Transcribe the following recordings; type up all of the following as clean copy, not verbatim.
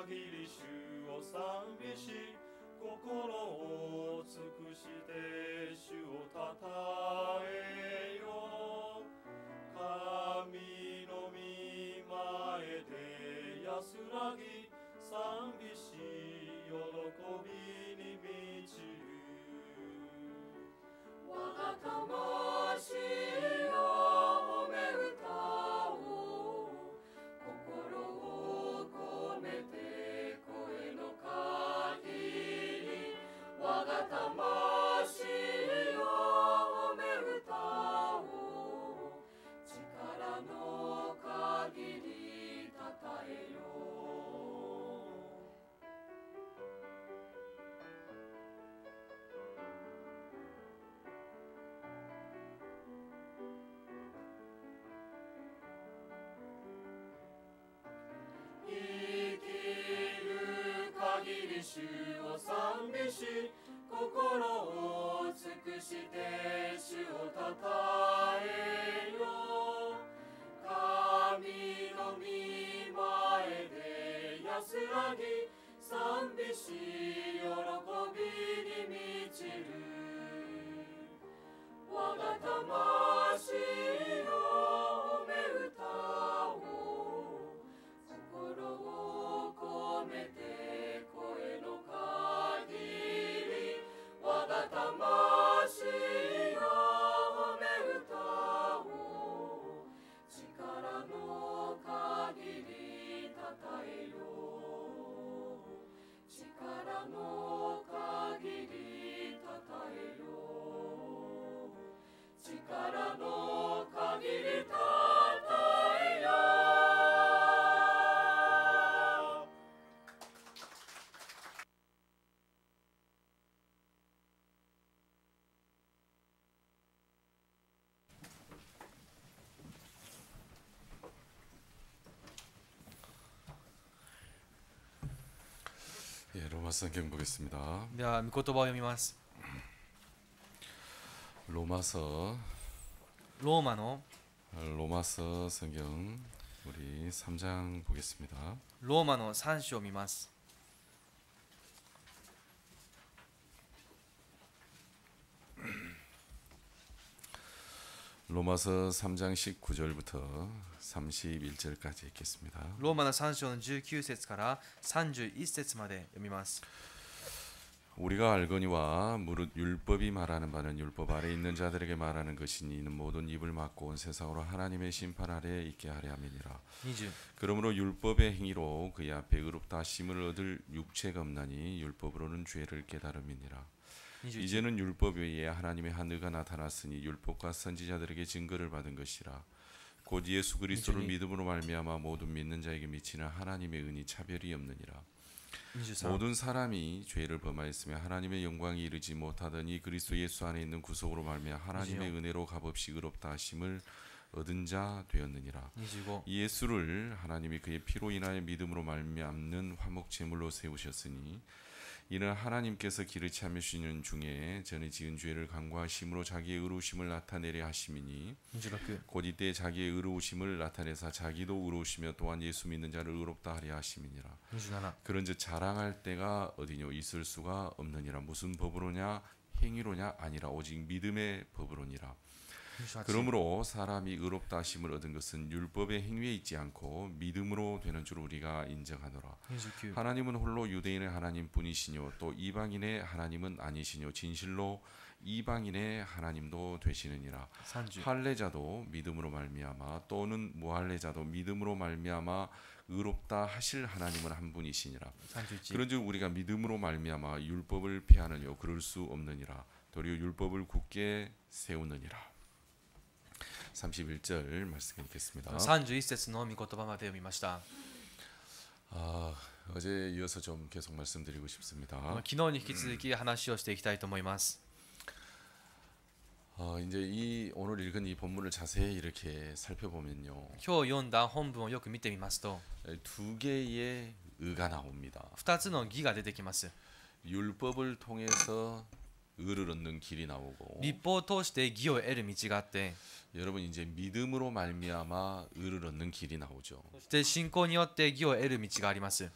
限り主を賛美し心を尽くして主をたたえよ神の御前で安らぎ賛美し喜びに満ちる我が魂よ褒め歌おう心を込めて声の限り我が魂よ褒め歌おう力の限りたたえよ生きる限り主を賛美し心を尽くして主をたたえよ神の御前で安らぎ賛美し喜びに満ちる我が魂よ褒め歌おう心を込めて声の限り我が魂よ褒め歌おう力の限りたたえよ力の限りたたえよ力の限りたたえよ예, 로마 성경 보겠습니다. では御言葉を読みます。 로마서 ローマの 로마서 성경 우리 3장 보겠습니다. ローマの3章を見ます。 로마서 3장 19절부터 31절까지 읽겠습니다. ローマの3章の19節から31節まで読みます。 우리가 알거니와 무릇 율법이 말하는 바는 율법 아래 있는 자들에게 말하는 것이니 이는 모든 입을 막고 온 세상으로 하나님의 심판 아래에 있게 하려 함이니라. 20 그러므로 율법의 행위로 그의 앞에 의롭다 하심을 얻을 육체가 없나니 율법으로는 죄를 깨달음이니라. 21 이제는 율법 외에 하나님의 한 의가 나타났으니 율법과 선지자들에게 증거를 받은 것이라. 곧 예수 그리스도를 22 믿음으로 말미암아 모든 믿는 자에게 미치는 하나님의 은이 차별이 없느니라. 23 모든 사람이 죄를 범하였으며 하나님의 영광이 이르지 못하더니 그리스도 예수 안에 있는 구속으로 말미암아 하나님의 은혜로 값없이 의롭다 하심을 얻은 자 되었느니라. 25 예수를 하나님이 그의 피로 인하여 믿음으로 말미암는 화목 제물로 세우셨으니 이는 하나님께서 길을 참으시는 중에 전에 지은 죄를 간과하심으로 자기의 의로우심을 나타내려 하심이니 26 곧 이때 자기의 의로우심을 나타내사 자기도 의로우시며 또한 예수 믿는 자를 의롭다 하려 하심이니라. 27 그런즉 자랑할 때가 어디뇨 있을 수가 없느니라. 무슨 법으로냐 행위로냐 아니라 오직 믿음의 법으로니라. 28 그러므로 사람이 의롭다 하심을 얻은 것은 율법의 행위에 있지 않고 믿음으로 되는 줄 우리가 인정하노라. 29 하나님은 홀로 유대인의 하나님뿐이시뇨 또 이방인의 하나님은 아니시뇨 진실로 이방인의 하나님도 되시느니라. 30 할례자도 믿음으로 말미암아 또는 무할례자도 믿음으로 말미암아 의롭다 하실 하나님은 한 분이시니라. 31 그런즉 우리가 믿음으로 말미암아 율법을 폐하느뇨 그럴 수 없느니라. 도리어 율법을 굳게 세우느니라. 31절 말씀 읽겠습니다. 31節の御言葉まで読みました。 어제 이어서 좀 계속 말씀드리고 싶습니다. 昨日に引き続き話をしていきたいと思います。 이제 이 오늘 읽은 이 본문을 자세히 이렇게 살펴보면요. 今日読んだ本文をよく見てみますと、 두 개의 의가 나옵니다. 2つの義が出てきます。 율법을 통해서 을을 얻는 길이 나오고 立法を通して義を得る道があって、 여러분 이제 믿음으로 말미암아 을을 얻는 길이 나오죠. そして信仰によって義を得る道があります。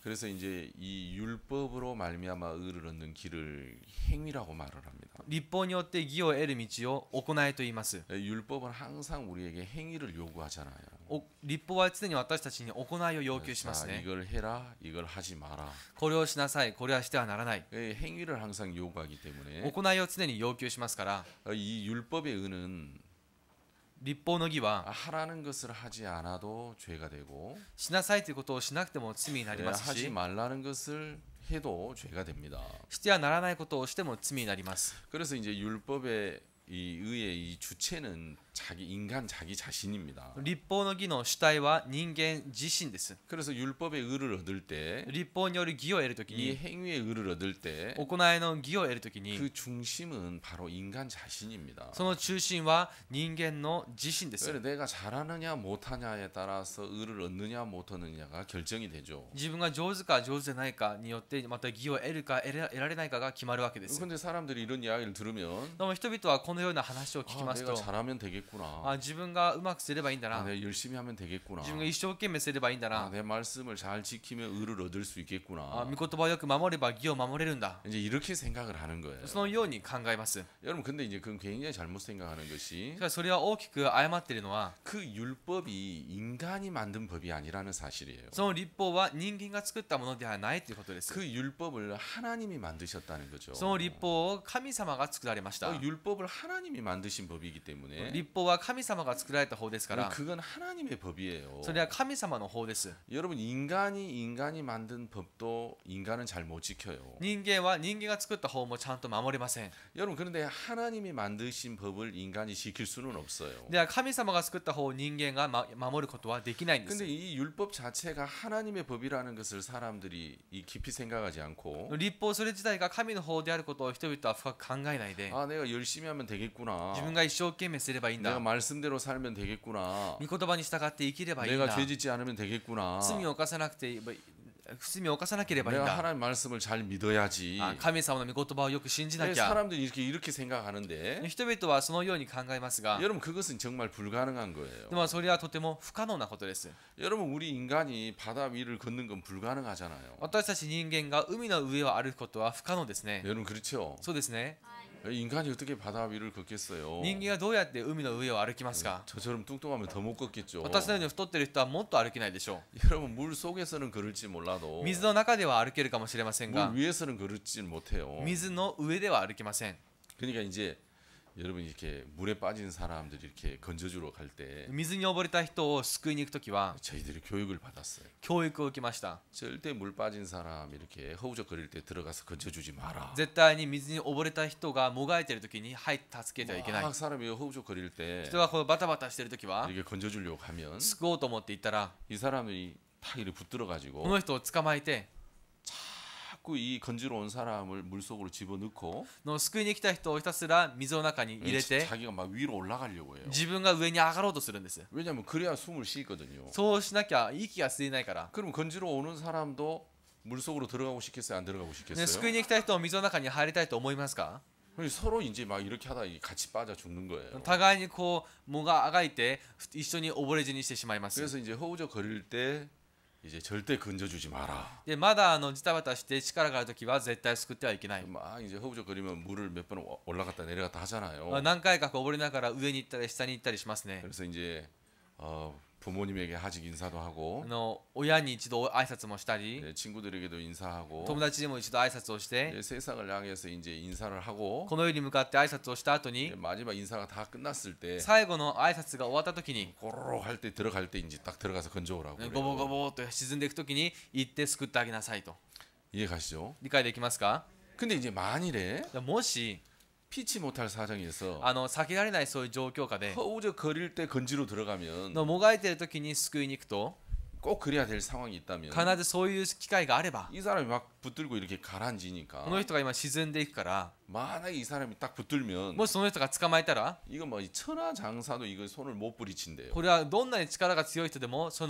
그래서 이제 이 율법으로 말미암아 을을 얻는 길을 행위라고 말을 합니다. 立法によって義を得る道を行いと言います。 율법은 항상 우리에게 행위를 요구하잖아요. 立法は常に私たちに行いを要求します 자, ね。 이걸 해라, 이걸 하지 마라. これをしなさい、これはしてはならない。 행위를 항상 요구하기 때문에 行いを常に要求しますから、 이 율법의 은은 立法の義は 하라는 것을 하지 않아도 죄가 되고 しなさいということをしなくても罪になりますし、 하지 말라는 것을 해도 죄가 됩니다. してはならないことをしても罪になります。 그래서 이제 율법의 이 의의 이 주체는 자기 인간 자기 자신입니다. 立法の義の主体は人間自身です。 그래서 율법의 의를 얻을 때, 立法による義を得るとき 이 に、 행위의 의를 얻을 때, 行いの義を得るときに、 그 중심은 바로 인간 자신입니다. その中心は人間の自身です。 그래서 내가 잘하느냐 못하냐에 따라서 의를 얻느냐 못 얻느냐가 결정이 되죠. 自分が上手か上手じゃないかによってまた義を得るか得られないかが決まるわけです。 근데 사람들이 이런 이야기를 들으면 でも人々はこのような話を聞きますと、 내가 잘하면 되겠구나. 自分がうまくすればいいんだな、 내가 열심히 하면 되겠구나. 自分が一生懸命すればいいんだな、 내 말씀을 잘 지키면 의를 얻을 수 있겠구나. 御言葉をよく守れば義を守れるんだ、 이제 이렇게 생각을 하는 거예요. そのように考えます。 여러분 근데 이제 그건 굉장히 잘못 생각하는 것이 しかしそれは大きく誤っているのは、 그 율법이 인간이 만든 법이 아니라는 사실이에요. その立法は人間が作ったものではないということです。 그 율법을 하나님이 만드셨다는 거죠. その立法を神様が作られました。 율법을 하나님이 만드신 법이기 때문에 立法は神様が作られた方ですから、 그건 하나님의 법이에요. それは神様の方です。 여러분 인간이 만든 법도 인간은 잘 못 지켜요. 人間は人間が作った方もちゃんと守れません。 여러분 그런데 하나님이 만드신 법을 인간이 지킬 수는 없어요. では神様が作った方を人間が守ることはできないんです。 근데 이 율법 자체가 하나님의 법이라는 것을 사람들이 깊이 생각하지 않고 立法それ自体が神の方であることを人々は深く考えないで、 아 내가 열심히 하면 되겠구나. 自分が一生懸命すればいいん 내가 だ、 말씀대로 살면 되겠구나. 御言葉に従って生きればいいん 내가 だ、 죄짓지 않으면 되겠구나. 罪を犯さなくて罪を犯さなければいいん 내가 だ、 하나님 말씀을 잘 믿어야지. 神様の御言葉をよく信じなきゃ。 사람들이 이렇게 생각하는데 人々はそのように考えますが、 여러분 그것은 정말 불가능한 거예요. でもそれはとても不可能なことです。 여러분 우리 인간이 바다 위를 걷는 건 불가능하잖아요. 私たち人間が海の上を歩くことは不可能ですね。 여러분 그렇죠? そうですね。 인간이 어떻게 바다 위를 걷겠어요? 人間がどうやって海の上を歩きますか？ 저처럼 뚱뚱하면 더 못 걷겠죠. 私のように太っている人はもっと歩けないでしょ 여러분 물 속에서는 걸을지 몰라도 う。水の中では歩けるかもしれませんが、 물 위에서는 걸을지 못해요. 水の上では歩けません。 그러니까 이제 여러분 이렇게 물에 빠진 사람들이 이렇게 건져주러 갈 때 水に溺れた人を救いに行くときは 저희들이 교육을 받았어요. 教育を受けました。 절대 물 빠진 사람 이렇게 허우적거릴 때 들어가서 건져주지 마라. 絶対に水に溺れた人がもがいているときに入って助けてはいけない。 막 사람이 허우적거릴 때 人がこうバタバタしているときは 이렇게 건져주려고 하면 救おうと思って行ったら、 이 사람이 탁 이렇게 こ 붙들어가지고 の人を捕まえて、 자꾸 이 건지러 온 사람을 물 속으로 집어넣고 の救いに来た人をひたすら水の中に入れて、 자기가 막 위로 올라가려고 해요. 自分が上に上がろうとするんです。 왜냐하면 그래야 숨을 쉬거든요. そうしなきゃ息が吸えないから。 그럼 건지러 오는 사람도 물 속으로 들어가고 싶겠어요? 안 들어가고 ね、 싶겠어요? 救いに来た人を水の中に入りたいと思いますか？ 서로 이제 막 이렇게 하다 같이 빠져 죽는 거예요. 互いにこうもがあがいて一緒に溺れ死にしてしまいます。 그래서 이제 허우적거릴 때 이제 절대 건져주지 마라. でまだジタバタして力があるときは絶対救ってはいけない。 막 이제 허우적거리면 물을 몇 번 올라갔다 내려갔다 하잖아요. 何回かこう溺れながら上に行ったり下に行ったりしますね。 그래서 이제 부모님에게 하직 인사도 하고 親に一度挨拶もしたり、 친구들에게도 인사하고 友達にも一度挨拶をして、 이제 세상을 향해서 이제 인사를 하고 この世に向かって挨拶をした後に、 마지막 인사가 다 끝났을 때 最後の挨拶が終わった時に、 고로록 할 때 들어갈 때 이제 딱 들어가서 건져오라고 ゴボゴ 그래요. ボと沈んでいく時に行って救ってあげなさいと。 이해 가시죠? 理解できますか？ 근데 이제 만일에 もし 피치 못할 사정에서 避けられないそういう状況下で、 허우적거릴 때 건지로 들어가면 もがいている時に救いに行くと、 꼭 그래야 될 상황이 있다면 必ずそういう機会があれば、 이 사람이 막 붙들고 이렇게 가라앉으니까 この人が今沈んでいくから、 만약에 이 사람이 딱 붙들면 もしその人が捕まえたら、 이거 뭐 천하장사도 이거 손을 못 부리친대요. これはどんなに力が強い人でもそ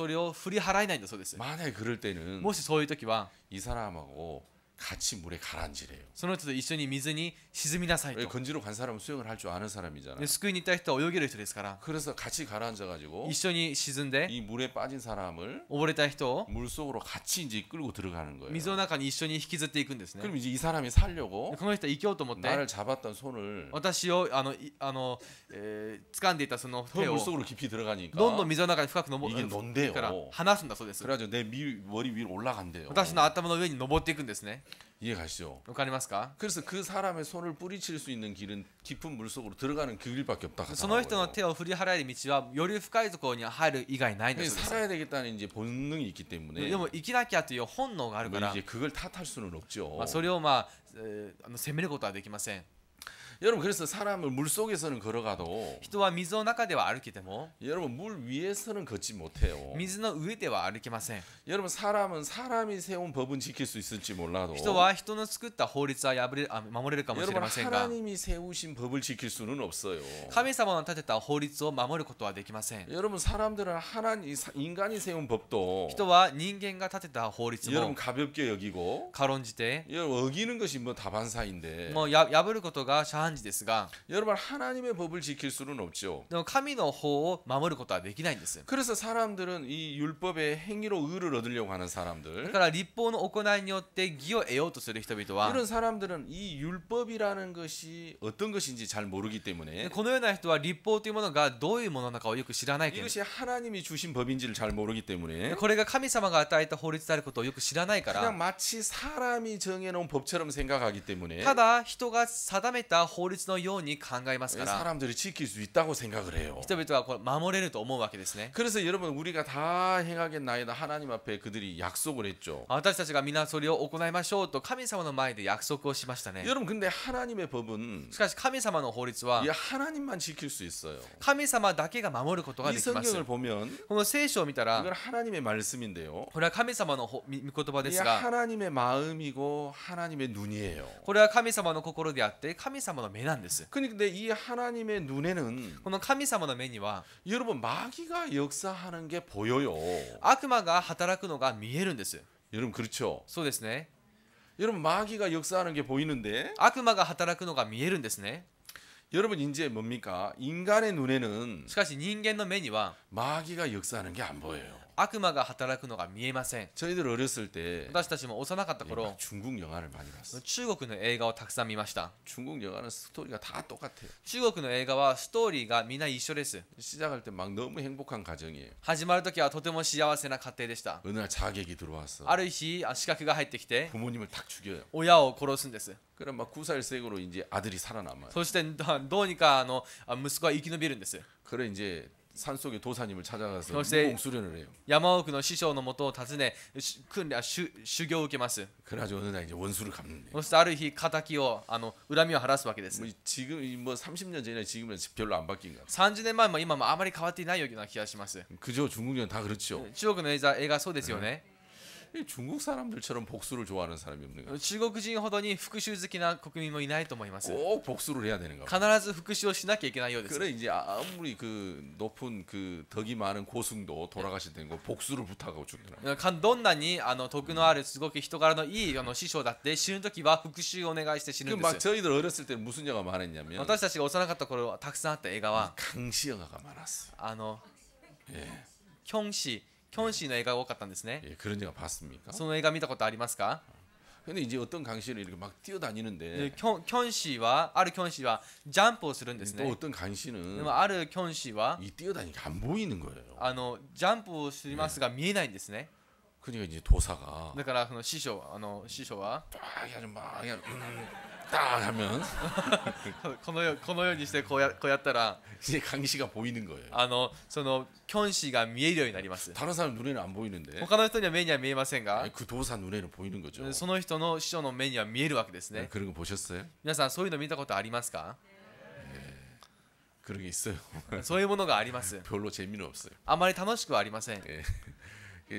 れを振り払えないんだそうです。 만약에 그럴 때는 もしそういう時は、 이 사람하고 같이 물에 가라앉으래요. その人と一緒に水に沈みなさいと。 건지로 간 사람은 수영을 할 줄 아는 사람이잖아. で救いに行った人は泳げる人ですから、 그래서 같이 가라앉아가지고 一緒に沈んで 이 물에 빠진 사람을 溺れた人を 물 속으로 같이 이제 끌고 들어가는 거예요. 水の中に一緒に引きずっていくんですね。 그럼 이제 이 사람이 살려고 この人は生きようと思って 나를 잡았던 손을 私を掴んでいたその 더 手を 물 속으로 깊이 들어가니까 どんどん水の中に深く登 이게 る 논대요. から離すんだそうです。 그래가지고 내 머리 위로 올라간대요. 私の頭の上に登っていくんですね。 이해 가시죠? わかりますか？ 그래서 그 사람의 손을 뿌리칠 수 있는 길은 깊은 물 속으로 들어가는 그 길밖에 없다. その人の手を振り払える道はより深いところに入る以外ないんです。 살아야 되겠다는 이제 본능이 있기 때문에 でも生きなきゃという本能があるか 뭐 ら、 이제 그걸 탓할 수는 없죠. それを責めることはできません。 여러분 그래서 사람을 물 속에서는 걸어가도 人は水の中では歩けても 여러분 물 위에서는 걷지 못해요. 水の上では歩けません。 여러분 사람은 사람이 세운 법은 지킬 수 있을지 몰라도 人は人の作った法律は守れるかもしれ 여러분 ませんが、 하나님이 세우신 법을 지킬 수는 없어요. 神様の立てた法律を守ることはできません。 여러분 사람들은 인간이 세운 법도 人は人間が立てた法律 여러분 も 가볍게 여기고 軽んじて、 여러분 어기는 것이 뭐 다반사인데 もう破ることが遮範ですが、 여러분 하나님의 법을 지킬 수는 없죠. でも神の法を守ることはできないんです。 그래서 사람들은 이 율법의 행위로 의를 얻으려고 하는 だ 사람들 から立法の行いによって義を得ようとする人々は、 이런 사람들은 이 율법이라는 것이 어떤 것인지 잘 모르기 때문에 このような人は立法というものがどういうものなのかをよく知らないけど、 이것이 하나님이 주신 법인지를 잘 모르기 때문에 これが神様が与えた法律であることをよく知らないか 그냥 ら、 마치 사람이 정해놓은 법처럼 생각하기 때문에 ただ人が定めた法律のように考えますから、 사람들이 지킬 수 있다고 생각을 해요. 人々はこれ守れると思うわけですね。 그래서 여러분 우리가 다 행하겠나이다 하나님 앞에 그들이 약속을 했죠. 私たちが皆それを行いましょうと神様の前で約束をしましたね。 여러분 근데 하나님의 법은 しかし神様の法律は 이 하나님만 지킬 수 있어요. 神様だけが守ることが 이 できます。 성경을 보면 この聖書を見たら 이건 하나님의 말씀인데요. これは神様の御言葉で 이 すが、 하나님의 마음이고 하나님의 눈이에요. これは神様の心であって神様の目なんです。 근데 이 하나님의 눈에는 この神様の目には 여러분 마귀가 역사하는 게 보여요. 悪魔が働くのが見えるんです。 여러분 그렇죠? そうですね。 여러분 마귀가 역사하는 게 보이는데 悪魔が働くのが見えるんですね。 여러분 이제 뭡니까? 인간의 눈에는 しかし人間の目には 마귀가 역사하는 게 안 보여요. 悪魔が働くのが見えません。 저희들 어렸을 때 私たちも幼かった頃、 중국 영화를 많이 봤어요. 中国の映画をたくさん見ました。 중국 영화는 스토리가 다 똑같아요. 中国の映画はストーリーがみんな一緒です。 시작할 때 막 너무 행복한 가정이에요. 始まるときはとても幸せな家庭でした。 어느 날 자객이 들어왔어. ある日、資格が入ってきて 부모님을 탁 죽여요. 親を殺すんです。 그럼 막 구살색으로 이제 아들이 살아남아요. そしてどうにか息子は生き延びるんです。 그래 이제 산속의 도사님을 찾아가서 글쎄- 무공 수련을 해요. 山奥の師匠のもとを訪ね、修行を受けます。 그래가지고 어느 날 이제 원수를 갚는 거예요. そしてある日、仇を恨みを晴らすわけです。 뭐 지금 뭐 30년 전이나 지금은 별로 안 바뀐 것 같아요. 30年前も今もあまり変わっていないような気がします。 그죠? 중국 영화 다 그렇죠. 中国の映画そうですよね。 이 중국 사람들처럼 복수를 좋아하는 사람이 없는 거예요. 中国人ほどに復讐好きな国民もいないと思います。 꼭 복수를 해야 되는 거. 必ず復讐をしなきゃいけないようです。 그래 이제 아무리 그 높은 그 덕이 많은 고승도 돌아가실 때는 그 복수를 부탁하고 죽더라. どんなに徳のあるすごく人柄のいい師匠だって死ぬ時は復讐をお願いして死ぬんで 막 す。 저희들 어렸을 때는 무슨 영화 많았냐면 私たちが幼かった頃たくさんあった映画は 강시 영화가 많았어요. 예, キョンシーの映画が多かったんですね。 예, 그런 영화 봤습니까? その映画見たことありますか？ 근데 이제 어떤 강시는 이렇게 막 で 뛰어다니는데 キョンシーはあるキョンシーはジャンプをするんです 또 ね。 어떤 で 강시는 もあるキョンシーは 이 뛰어다니니까 안 보이는 거예요. ジャンプをしますが見えないんですね。 그러니까 이제 도사가 だからその師匠は 딱 아주 막 그냥 딱 하면 このようにしてこうやったら 이제 강시가 보이는 거예요. そのキョンシーが見えるようになります。 다른 사람 눈에는 안 보이는데 他の人には目には見えませんが 그 도사 눈에는 보이는 거죠. その人の師匠の目には見えるわけですね。 그런 거 보셨어요? 皆さんそういうの見たことありますか？ 그런 게 있어요. そういうものがあります。 별로 재미는 없어요. あまり楽しくはありません。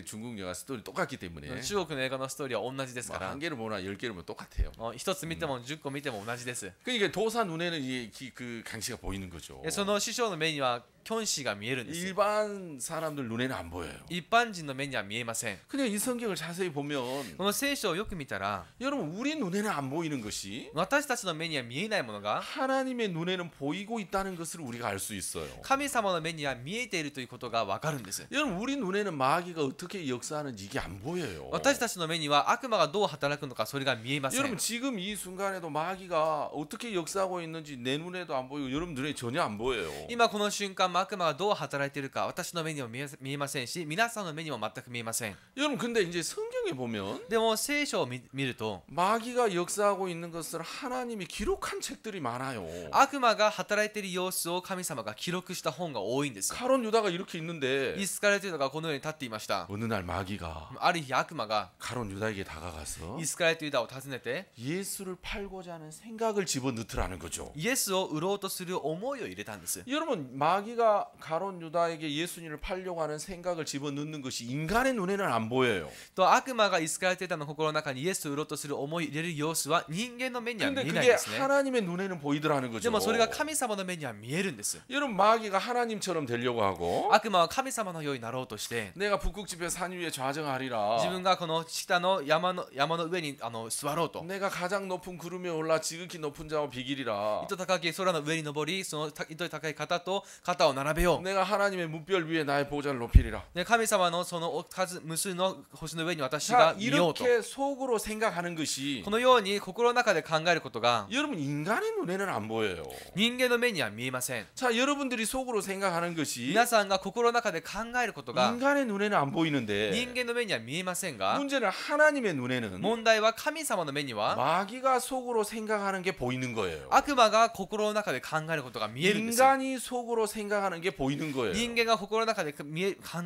중국 영화 스토리 똑같기 때문에 中国の映画のストーリーは同じですか 뭐 ら 한 개를 보나 10개를 보면 똑같아요. 一つ見ても10個見ても同じです 그러니까 도사 눈에는 그 강씨가 보이는 거죠. その師匠の目にはキョンシーが見えるんです 일반 사람들 눈에는 안 보여요. 一般人の目には見えません 그냥 이 성경을 자세히 보면 この聖書をよく見たら 여러분 우리 눈에는 안 보이는 것이 私たちの目には見えないものが 하나님의 눈에는 보이고 있다는 것을 우리가 알 수 있어요. 神様の目には見えているということがわかるんです 여러분 우리 눈에는 마귀가 어떻게 역사하는지 이게 안 보여요. 私たちの目には悪魔がどう働くのかそれが見えません 여러분 지금 이 순간에도 마귀가 어떻게 역사하고 있는지 내 눈에도 안 보이고 여러분 눈에 전혀 안 보여요. 今この瞬間悪魔がどう働いているか私の目にも見えませんし皆さんの目にも全く見えません 여러분 근데 이제 성경에 보면 でも聖書を見ると 마귀가 역사하고 있는 것을 하나님이 기록한 책들이 많아요. 悪魔が働いている様子を神様が記録した本が多いんです 가론 유다가 이렇게 있는데 イスカレというのがこのように立っていました 어느 날 마귀가 ある日悪魔が 가론 유다에게 다가가서 イスカレとユダを訪ねて 예수를 팔고자 하는 생각을 집어넣더라는 거죠. イエスを売ろうとする思いを入れたんです 여러분 마귀가 가론 유다에게 예수님을 팔려고 하는 생각을 집어넣는 것이 인간의 눈에는 안 보여요. と悪魔がイスカレとユダの心の中にイエスを売ろうとする思いを入れる様子は人間の目には見 근데 えないん 그게 ですね 하나님의 눈에는 보이더라는 で 거죠. もそれが神様の目には見えるんです 여러분 마귀가 하나님처럼 되려고 하고 悪魔は神様のようになろうとして 내가 북극집의 산 위에 좌정하리라. 自分がこの下の山の上に座ろうと 내가 가장 높은 구름에 올라 지극히 높은 자와 비기리라. 糸高き空の上に登りその糸高い肩と肩を並べよう 내가 하나님의 무별 위에 나의 보좌를 높이리라. で神様のその数無数の星の上に私 자 が見ようと 이렇게 속으로 생각하는 것이 このように心の中で考えることが 여러분 인간의 눈에는 안 보여요. 人間の目には見えません 자 여러분들이 속으로 생각하는 것이 皆さんが心の中で考えることが 인간의 눈에는 안 人 보이는데 間の目には見えませんが 문제는 하나님의 눈에는 問題は神様の目には 마귀가 속으로 생각하는 게 보이는 거예요. 悪魔が心の中で考えることが見えるんです 인간이 속으로 생각하는 게 보이는 거예요. 人間が心の中で考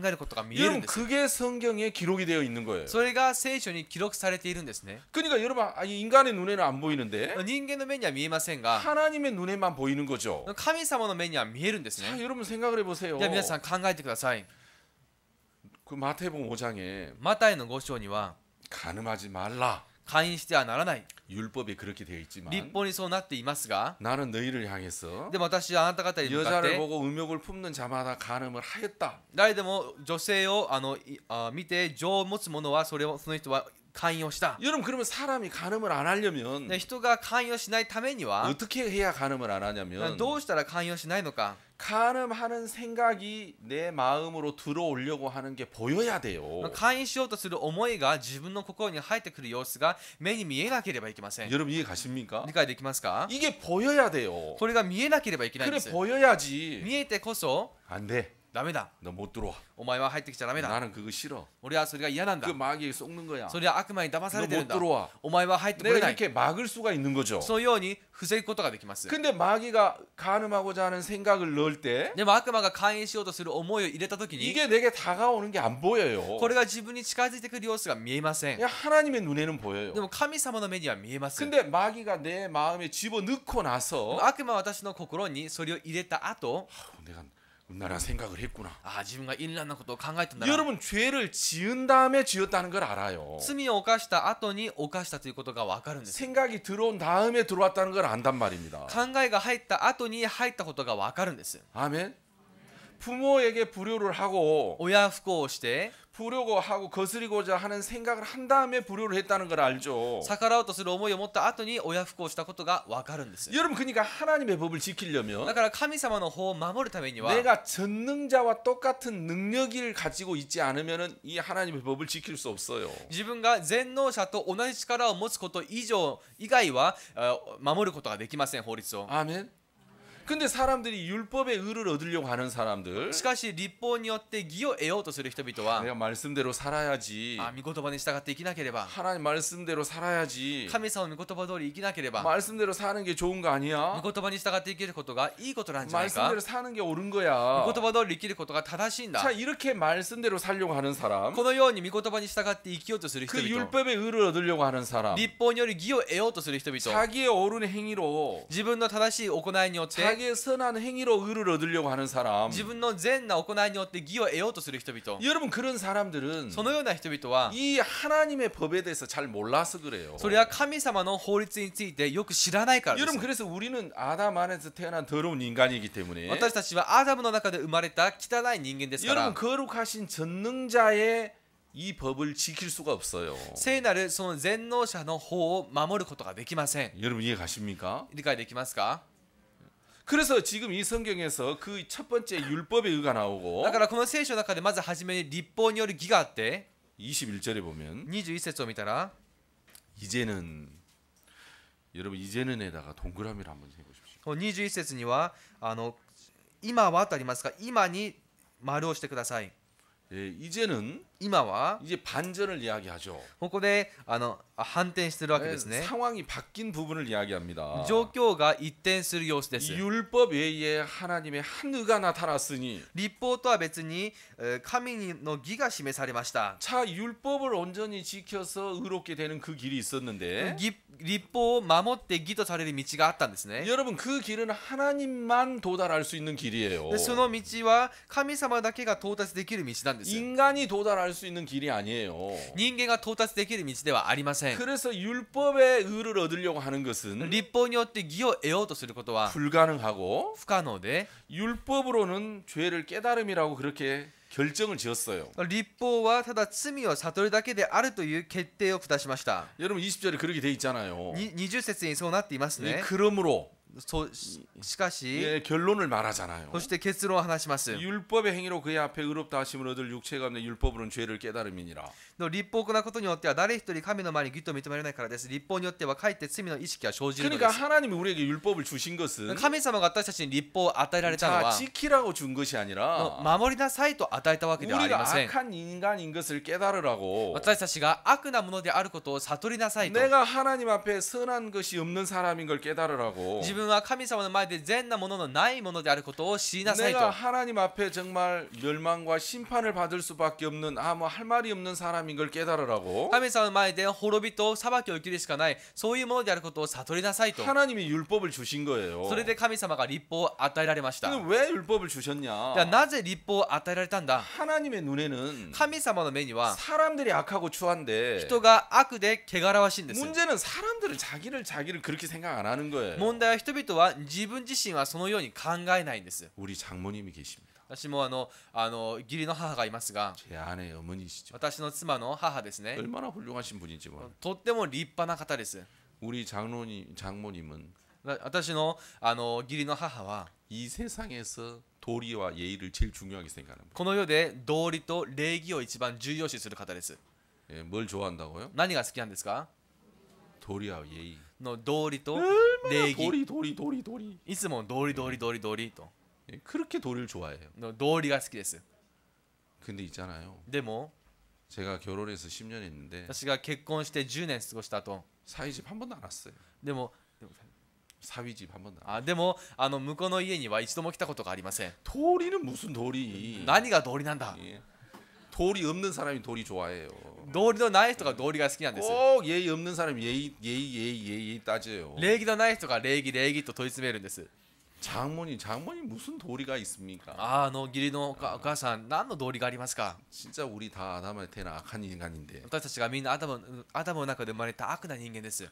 えることが見えるん 여러분 です 그게 성경에 기록이 되어 있는 거예요. それが聖書に記録されているんですね 그러니까 여러분 인간의 눈에는 안 보이는데 人間の目には見えませんが 하나님의 눈에만 보이는 거죠. 神様の目には見えるんです 자 ね 여러분 생각을 해보세요. じゃあ皆さん考えてください 그 마태복음 5장에 マタイの5章には 간음하지 말라. 姦淫してはならない 율법에 그렇게 되어 立 있지만 法にそうなっていますが 나는 너희를 향해서 でも私はあなた方に向かっ 여자를 て 보고 음욕을 품는 자마다 간음을 하였다. 誰でも女性を見て情を持つ者はその人は勧誘をした 여러분 그러면 사람이 간음을 안 하려면 で人が勧誘しないためには 어떻게 해야 간음을 안 하냐면 どうしたら勧誘しないのか 간음하는 생각이 내 마음으로 들어오려고 하는 게 보여야 돼요. 勧誘しようとする思いが自分の心に入ってくる様子が目に見えなければいけません 여러분 이해 가십니까? 理解できますか 이게 보여야 돼요. これが見えなければいけないん 그래 です 보여야지. 見えてこそ 안 돼. ダメだ 너 못 들어와. お前は入ってきちゃダメだ 나는 그거 싫어. 俺はそれが嫌なんだ 그 마귀에 속는 거야. それは悪魔に騙さ 너 れてる 못 んだ 들어와. お前は入ってこ 내가 れない 이렇게 막을 수가 있는 거죠. そのように防ぐことができます 근데 마귀가 간음하고자 하는 생각을 넣을 때 でも悪魔が勧誘しようとする思いを入れた時に 이게 내게 다가오는 게 안 보여요. これが自分に近づいてくる様子が見えません 그냥 하나님의 눈에는 보여요. でも神様の目には見えます 근데 마귀가 내 마음에 집어넣고 나서 悪魔は私の心にそれを入れた後 내가 음란한 생각을 했구나. 自分が淫乱なことを考えたんだな 여러분 죄를 지은 다음에 지었다는 걸 알아요. 罪を犯した後に犯したということが分かるんです 생각이 들어온 다음에 들어왔다는 걸 안단 말입니다. 考えが入った後に入ったことが分かるんです 아멘. 부모에게 불효를 하고 親不孝をして 불효고 하고 거스리고자 하는 생각을 한 다음에 불효를 했다는 걸 알죠. 逆らおうとする思いを持った後に親不孝をしたことが分かるんです 여러분 그러니까 하나님의 법을 지키려면 だから神様の法を守るためには 내가 전능자와 똑같은 능력을 가지고 있지 않으면은 이 하나님의 법을 지킬 수 없어요. 自分が全能者と同じ力を持つこと以外は守ることができません法律を 아멘. 근데 사람들이 율법의 의를 얻으려고 하는 사람들 しかし立法によって義を得ようとする人々は 내가 말씀대로 살아야지. 御言葉に従って生きなければ 하나님 말씀대로 살아야지. 神様の御言葉通り生きなければ 말씀대로 사는 게 좋은 거 아니야? 御言葉に従って生きることがいいことなんじゃないか 말씀대로 사는 게 옳은 거야. 御言葉通り生きることが正しいんだ 자 이렇게 말씀대로 살려고 하는 사람 このように御言葉に従って生きようとする人 그 々 율법의 의를 얻으려고 하는 사람 立法による義を得ようとする人々 자기의 옳은 행위로 自分の正しい行いによって 자기의 선한 행위로 의를 얻으려고 하는 사람. 自分の善な行いによって義を得ようとする人々 여러분 그런 사람들은 そのような人々は 이 하나님의 법에 대해서 잘 몰라서 그래요. それは神様の法律についてよく知らないからです 여러분 그래서 우리는 아담 안에서 태어난 더러운 인간이기 때문에 私たちはアダムの中で生まれた汚い人間ですから 여러분 거룩하신 전능자의 이 법을 지킬 수가 없어요. 聖なるその全能者の法を守ることができません 여러분 이해 가십니까? 理解できますか 그래서 지금 이 성경에서 그 첫 번째 율법의 의가 나오고 だからこの聖書の中でまず初めに立法による義があって 21절에 보면 21節を見たら 이제는 여러분 이제는에다가 동그라미를 한번 해보십시오. この21節には今はとありますが今に丸をしてください 예, 이제는 今は 이제 반전을 이야기하죠. ここで反転してるわけです 예, ね 상황이 바뀐 부분을 이야기합니다. 状況が一転する様子です 율법 외에 하나님의 한 의가 나타났으니 立法とは別に神の義が示されました 자 율법을 온전히 지켜서 의롭게 되는 그 길이 있었는데 立法を守って義とされる道があったんですね 여러분 그 길은 하나님만 도달할 수 있는 길이에요. でその道は神様だけが到達できる道なんです 인간이 도달할 수 있는 길이 아니에요. 人間が到達できる道ではありません 그래서 율법의 의를 얻으려고 하는 것은 立法によって義を得ようとすることは 불가능하고 不可能で 율법으로는 죄를 깨달음이라고 그렇게 결정을 지었어요. 立法はただ罪を悟るだけであるという決定を下しました 여러분 20절에 그렇게 돼 있잖아요. 20節にそうなっています 예, ね 그러므로 しかし 예, 결론을 말하잖아요. そして結論を話します 율법의 행위로 그의 앞에 의롭다 하심을 얻을 육체가 없는 율법으로는 죄를 깨달음이니라. 立法を行うことによっては誰一人神の前に義と認められないからです立法によってはかえって罪の意識が生じるので 그러니까 す 하나님이 우리에게 율법을 주신 것은 神様が私たちに立法を与えられたの 자 は 지키라고 준 것이 아니라 守りなさいと与えたわけではあり 우리가 ません 악한 인간인 것을 깨달으라고 私たちが悪なものであることを悟りなさいと 내가 하나님 앞에 선한 것이 없는 사람인 걸 깨달으라고 自分は神様の前で善なもののないものであることを知りなさい 내가 と 하나님 앞에 정말 멸망과 심판을 받을 수밖에 없는 아무 할 말이 없는 사람인 걸 깨달으라고 神様の前で滅びと裁きを受けるしかないそういうものであることを悟りなさいと 하나님이 율법을 주신 거예요. それで神様が立法を与えられました 근데 왜 율법을 주셨냐? じゃあなぜ立法を与えられたんだ 하나님의 눈에는 神様の目には 사람들이 악하고 추한데 人が悪で汚らわしいんです 문제는 사람들은 자기를 그렇게 생각 안 하는 거예요. 問題は人々は自分自身はそのように考えないんです 우리 장모님이 계십니다. 私も義理の母がいますが 제 아내 어머니시죠. 私の妻の母ですね 얼마나 훌륭하신 분이지만 とっても立派な方です 우리 장모님은 私の義理の母は 이 세상에서 도리와 예의를 제일 중요하게 생각합니다. この世で道理と礼儀を一番重要視する方です 예, 뭘 좋아한다고요? 何が好きなんですか 도리와 예의. の道理と礼儀 도리. いつも道理と 예, 그렇게 도리를 좋아해요. の道理が好きです 근데 있잖아요. でも 제가 결혼해서 10년 했는데 私が結婚して10年過ごした後 사위집 한 번도 안 왔어요. でも 사위집 한 번도 안 왔어요. でも向こうの家には一度も来たことがありません 도리는 무슨 도리? 何が道理なんだ 예. 도리 없는 사람이 도리 좋아해요. 道理のない人が道理が好きなんです 꼭 예의 없는 사람이 예의 따져요. 礼儀のない人が礼儀と問い詰めるんです 장모님 무슨 도리가 있습니까? 義理のお母さん何の道理がありますか 진짜 우리 다 아담한테 태어난 악한 인간인데 私たちがみんなアダムの中で生まれた悪な人間です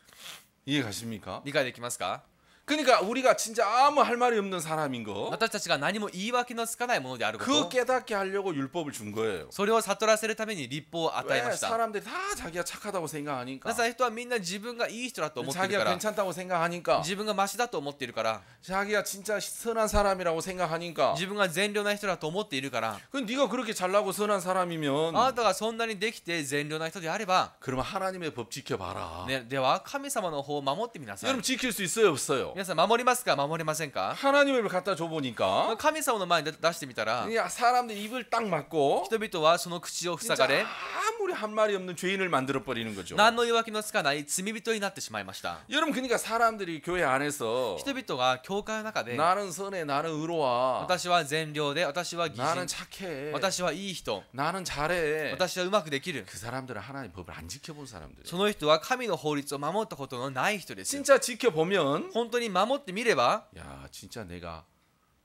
이해 가십니까? 理解できますか 그러니까 우리가 진짜 아무 할 말이 없는 사람인 거 私たちが何も言い訳のつかないものであるこ 그 と 깨닫게 하려고 율법을 준 거예요. それを悟らせるために立法を与え 왜 ました 사람들이 다 자기가 착하다고 생각하니까 なぜ人はみんな自分がいい人だと思っている 자기가 から 괜찮다고 생각하니까 自分がマシだと思っているから 자기가 진짜 선한 사람이라고 생각하니까 自分が善良な人だと思っているから 그 네가 그렇게 잘나고 선한 사람이면 あなたがそんなにできて善良な人であれば、 그러면 하나님의 법 지켜봐라. ね、では神様の方を守ってみなさい 여러분 지킬 수 있어요 없어요? 皆さん守りますか守れませんか 하나님의 법 갖다 줘 보니까 神様の前に出してみたら 사람들 입을 딱 막고 人々はその口を塞が 진짜 れ 아무리 한 말이 없는 죄인을 만들어 버리는 거죠. 何の言い訳のつかない罪人になってしまいました 여러분 그러니까 사람들이 교회 안에서 人々が教会の中で 나는 선해 나는 의로워 私は善良で私は義 나는 人 착해 私はいい人 나는 잘해 私はうまくできる 그 사람들은 하나님 법을 안 지켜본 사람들이에요. その人は神の法律を守ったことのない人です 진짜 지켜보면 本当に守ってみれば 야, 진짜 내가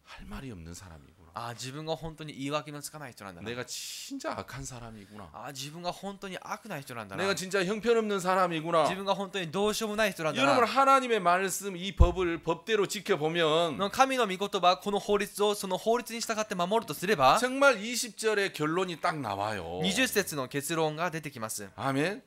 할 말이 없는 사람이구나. あ自分が本当に言い訳のつかない人なんだな 내가 진짜 악한 사람이구나. 自分が本当に悪な人なんだな 내가 진짜 형편없는 사람이구나. 自分が本当にどうしようもない人なんだ 여러분 な 하나님의 말씀 이 법을 법대로 지켜보면 の神の御言葉この法律をその法律に従って守るとすれば 정말 20절의 결론이 딱 나와요. 20節の結論が出てきます 아멘.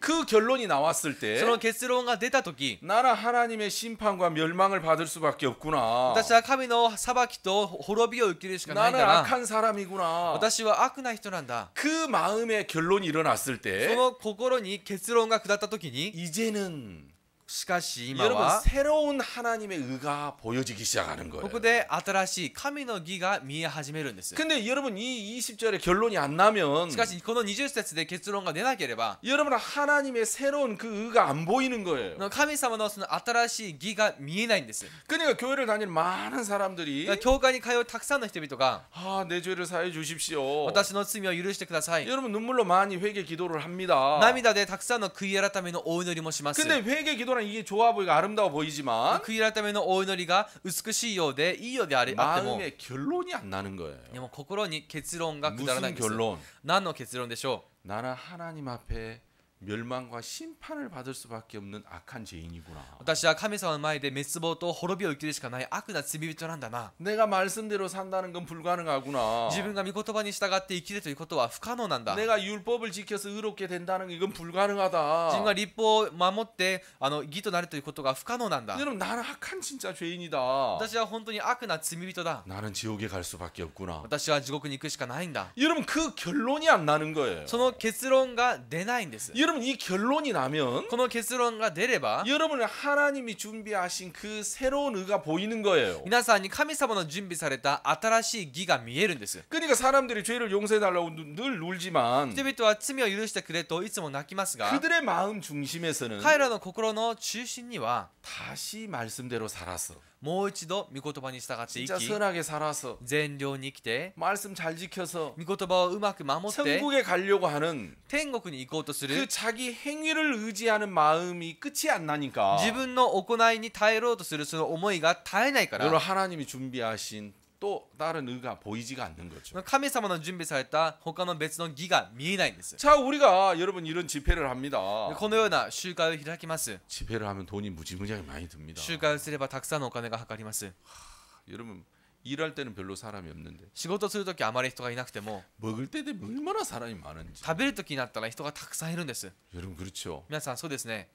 그 결론이 나왔을 そ 때 の結論が出た時 나는 하나님의 심판과 멸망을 받을 수밖에 없구나. 私は神の裁きと滅びを受けるしかないん 나는 だな 악한 사람이구나. 私は悪な人なんだ 그 마음의 결론이 일어났을 そ 때 の心に結論が下った時に 이제는 しかし今 여러분 は 새로운 하나님의 의가 보여지기 시작하는 こ 거예요. こで新しい神の義が見え始めるんです 근데 여러분 이 20절의 결론이 안 나면 しかしこの20節で結論が出なければ 여러분 하나님의 새로운 그 의가 안 보이는 거예요. 神様のその新しい義が見えないんです 그러니까 교회를 다니는 많은 사람들이 教会に通うたくさんの人々が 아, 내 죄를 사해 주십시오. 私の罪を許してください 여러분 눈물로 많이 회개 기도를 합니다. 涙でたくさんの悔い改めのお祈りもします 근데 회개 기도는 이게 좋아 보이고 아름다워 보이지만 悔い改めのお祈りが美しいようでいいようであっても 마음의 결론이 안 나는 거예요. でも心に結論が下らないん 무슨 です 결론? 何の結論でしょ 나는 하나님 앞에 멸망과 심판을 받을 수밖에 없는 악한 죄인이구나. う私は神様の前で滅亡と滅びを受けるしかない悪な罪人なんだな 내가 말씀대로 산다는 건 불가능하구나. 自分が御言葉に従って生きるということは不可能なんだ 내가 율법을 지켜서 의롭게 된다는 건 이건 自分 불가능하다. が立法を守って義となるということが不可能なんだ 여러분 나는 악한 진짜 죄인이다. 私は本当に悪な罪人だ 나는 지옥에 갈 수밖에 없구나. 私は地獄に行くしかないんだ 여러분 그 결론이 안 나는 거예요. その結論が出ないんです 여러분 이 결론이 나면 この結論が出れば 여러분은 하나님이 준비하신 그 새로운 의가 보이는 거예요. 皆さんに神様の準備された新しい義が見えるんです 그러니까 사람들이 죄를 용서해달라고 늘 울지만 人々は罪を許してくれといつも泣きますが 그들의 마음 중심에서는 彼らの心の中心には 다시 말씀대로 살아서 もう一度御言葉に従って生 진짜 き 선하게 살아서 善良に生きて 말씀 잘 지켜서 御言葉をうまく守って 천국에 가려고 하는 天国に行こうとす 그 る 자기 행위를 의지하는 마음이 끝이 안 나니까 自分の行いに耐えろうとするその思いが絶えないか 여러분 ら 하나님이 준비하신 또 다른 의가 보이지가 않는 거죠. 神様の準備された他の別の義が見えないんです 자 우리가 여러분 이런 집회를 합니다. このような集会を開きます 집회를 하면 돈이 무지무지하게 많이 듭니다. 集会をすればたくさんのお金がかかります 여러분 일할 때는 별로 사람이 없는데 仕事するときあまり人がいなくても 먹을 때 되면 얼마나 사람이 많은지 食べるときになったら人がたくさんいるんです 여러분 그렇죠. 皆さんそうですね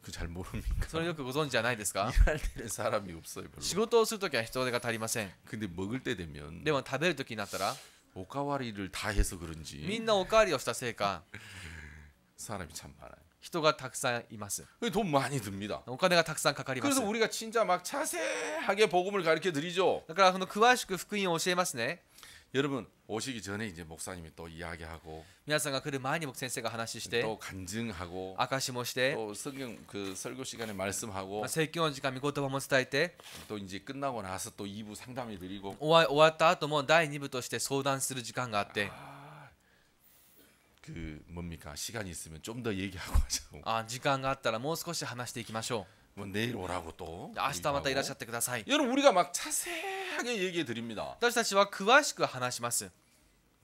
그 잘 모릅니까? それよくご存知じゃないですか 일할 때는 사람이 없어요 仕 별로. 事をするときは人手が足りません 근데 먹을 때 되면 でも食べるときになったら 오카와리를 다 해서 み 그런지 んなおかわりをしたせいか 사람이 참 많아요. 人がたくさんいます 돈 많이 듭니다. お金がたくさんかかります 그래서 우리가 진짜 막 자세하게 복음을 가르쳐 드리죠. だからこの詳しく福音を教えますね 여러분 오시기 전에 이제 목사님이 또 이야기하고 皆さんが来る前に僕先生が話して 또 간증하고 証しもして 또 성경 그 설교 시간에 말씀하고 説教の時間御言葉も伝えて 또 이제 끝나고 나서 또 2부 상담해 드리고 終わった後も第2部として相談する時間があって 그 뭡니까 시간이 있으면 좀 더 얘기하고 하자고 時間があったらもう少し話していきましょ 뭐 내일 오라고 또 う明日またいらっしゃっ 얘기하고. てください 여러분 우리가 막 자세하게 얘기해 드립니다. 私たちは詳しく話します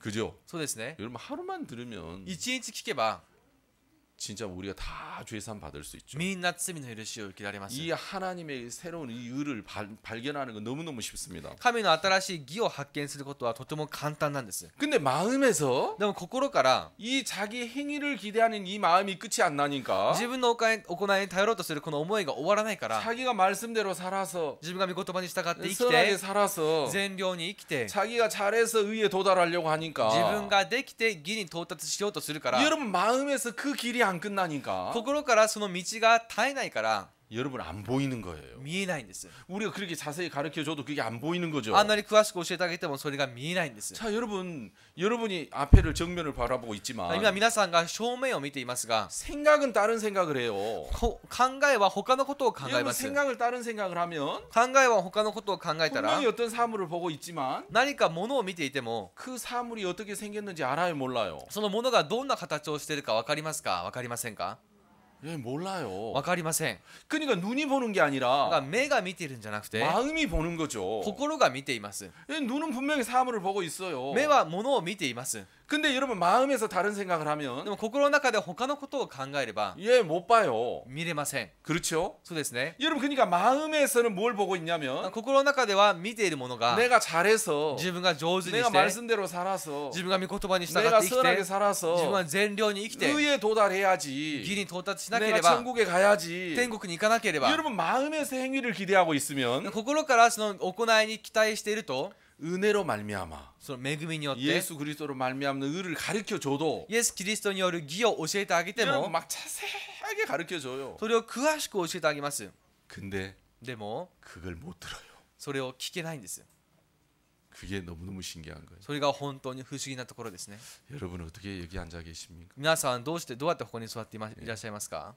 그죠? そうですね 여러분 하루만 들으면 一日聞けば 진짜 우리가 다 죄산 받을 수 있죠. みんな罪の許しを受けられます 이 하나님의 새로운 이 의를 발견하는 건 너무너무 쉽습니다. 神の新しい義を発見することはとても簡単なんです 근데 마음에서 でも心から 이 자기 행위를 기대하는 이 마음이 끝이 안 나니까 自分の行いに頼ろうとするこの思いが終わらないから 자기가 말씀대로 살아서 自分が御言葉に従って生き 선하게 て 살아서 善良に生きて 자기가 잘해서 의에 도달하려고 自 하니까 分ができて義に到達しようとするから 여러분 마음에서 그 길이 안 끝나니까 心からその道が絶えないから 여러분 안 보이는 거예요. 見えないんです 우리가 그렇게 자세히 가르쳐 줘도 그게 안 보이는 거죠. あんなに詳しく教えてあげてもそれが見えないんです 자 여러분이 앞에를 정면을 바라보고 있지만 今皆さんが正面を見ていますが 생각은 다른 생각을 해요. 考えは他のことを考え 여러분 ます 생각을 다른 생각을 하면 考えは他のことを考えたら 분명히 어떤 사물을 보고 있지만 何か物を見ていても 그 사물이 어떻게 생겼는지 알아요 몰라요. その物がどんな形をしているか分かりますか分かりませんか 예, 몰라요. わかりません。 그러니까 눈이 보는 게 だから 아니라 目が見ているんじゃなくて 마음이 보는 거죠. 心が見ています。 예, 눈은 분명히 사물을 보고 있어요. 目は物を見ています。 근데 여러분 마음에서 다른 생각을 で 하면 も心の中で他のことを考えれば 예, 못 봐요. 見れません。 그렇죠? そうですね。 여러분 그러니까 마음에서는 뭘 보고 있냐면 心の中では見ているものが 내가 잘해서 自分が上手に 내가 して 말씀대로 살아서 自分が御言葉に従って 내가 生き 선하게 て 살아서 自分は善良に生きて 의에 義 도달해야지 に到達しなけ 내가 れば 천국에 가야지 天国に行かなければ 여러분 마음에서 행위를 기대하고 있으면 心からその行いに期待していると 은혜로 말미암아 その恵みによって 예수 그리스도로 말미암는 의를 가르쳐 줘도 イエス・キリストによる義を教えてあげて 여러분 も 막 자세하게 가르쳐 줘요. それを詳しく教えてあげます。 근데 でも 그걸 못 들어요. それを聞けないんです。 그게 너무너무 신기한 거예요. それが本当に不思議なところですね。 여러분 어떻게 여기 앉아 계십니까? 皆さんどうやってここに座っていらっしゃいますか？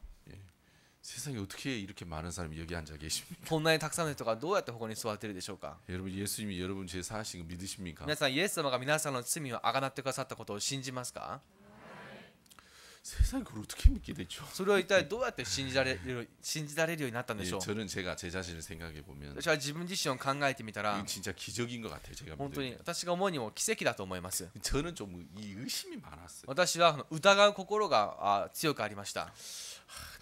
세상에 어떻게 이렇게 많은 사람이 여기 앉아 계십니까? こんなにたくさんの人がどうやってここに座っているでしょうか？ 여러분 예수님이 여러분 죄 사하신 거 믿으십니까? 皆さんイエス様が皆さんの罪をあがなってくださったことを信じますか？ 세상에 그걸 어떻게 믿게 되죠? それを一体どうやって信じられるようになったんで 예, しょう？ 저는 제가 제 자신을 생각해 보면 私は自分自身を考えてみたら 이건 진짜 기적인 것 같아요. 제가 本当に 믿는 私が思うにも奇跡だと思います。 저는 좀 이 의심이 많았어요. 私は疑う心が強くありました。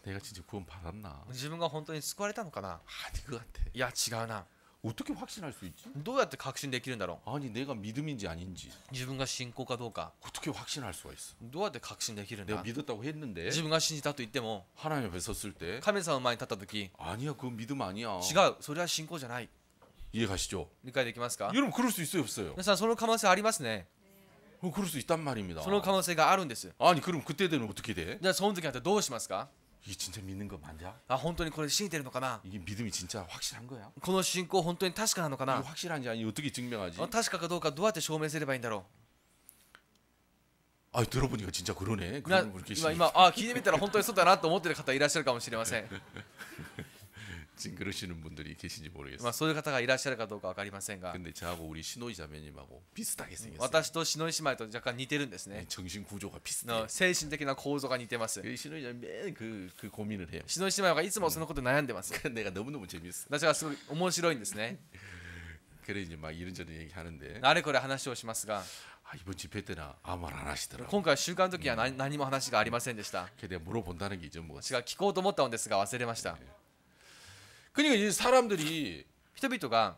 내가 진짜 구원 받았나? 自分が本当に救われたのかな？ 아닌 것 같아. いや違うな。 어떻게 확신할 수 있지? どうやって確信できるんだろ 아니 내가 믿음인지 아닌지 う？自分が信仰かどうか 어떻게 확신할 수가 있어? どうやって確信できるん 내가 だ？ 믿었다고 했는데 自分が信じたと言っても 하나님 앞에 섰을 때 神様の前に立った時 아니야 그건 믿음 아니야. 違う、それは信仰じゃない。 이해 가시죠? 理解できますか？ 여러분 그럴 수 있어요 없어요? 皆さんその可能性ありますね。 그럴 수 있단 말입니다. その可能性があるんです。 아니 그럼 그때 되면 어떻게 돼? じゃあその時になってどうしますか？ 이게 진짜 믿는 거 맞냐? あ、本当にこれ信じてるのかな？ 이게 믿음이 진짜 확실한 거야? この信仰本当に確かなのか 이게 な？ 확실한지 아니 어떻게 증명하지? 確かかどうかどうやって証明すればいいんだろ 아 들어보니까 진짜 그러네. う。な 그런 분 今 계시네. 聞いてみたら本当にそうだなと思ってる方いらっしゃるかもしれません。 지금 그러시는 분들이 계신지 모르겠어요. まあそういう方がいらっしゃるかどうかわかりませんが、 근데 저하고 우리 신호이 자매님하고 비슷하게 생겼어요. 私と篠井姉妹と若干似てるんですね。 정신 구조가 비슷해. の精神的な構造が似てます。 신호이 자매 맨그 고민을 해요. 篠井姉妹がいつもそのことで悩んでます。 내가 너무너무 재밌어. 私はすごい面白いんですね。 그래 이제 막 이런저런 얘기하는데 あれこれ話をしますが、 아, 이번 집회 때는 아무 말 안 하시더라고. 今回週間の時は何も話がありませんでした。 그래서 내가 물어본다는 게 잊어먹었어. 私が聞こうと思ったのですが忘れました。 그러니까 이 사람들이 人々が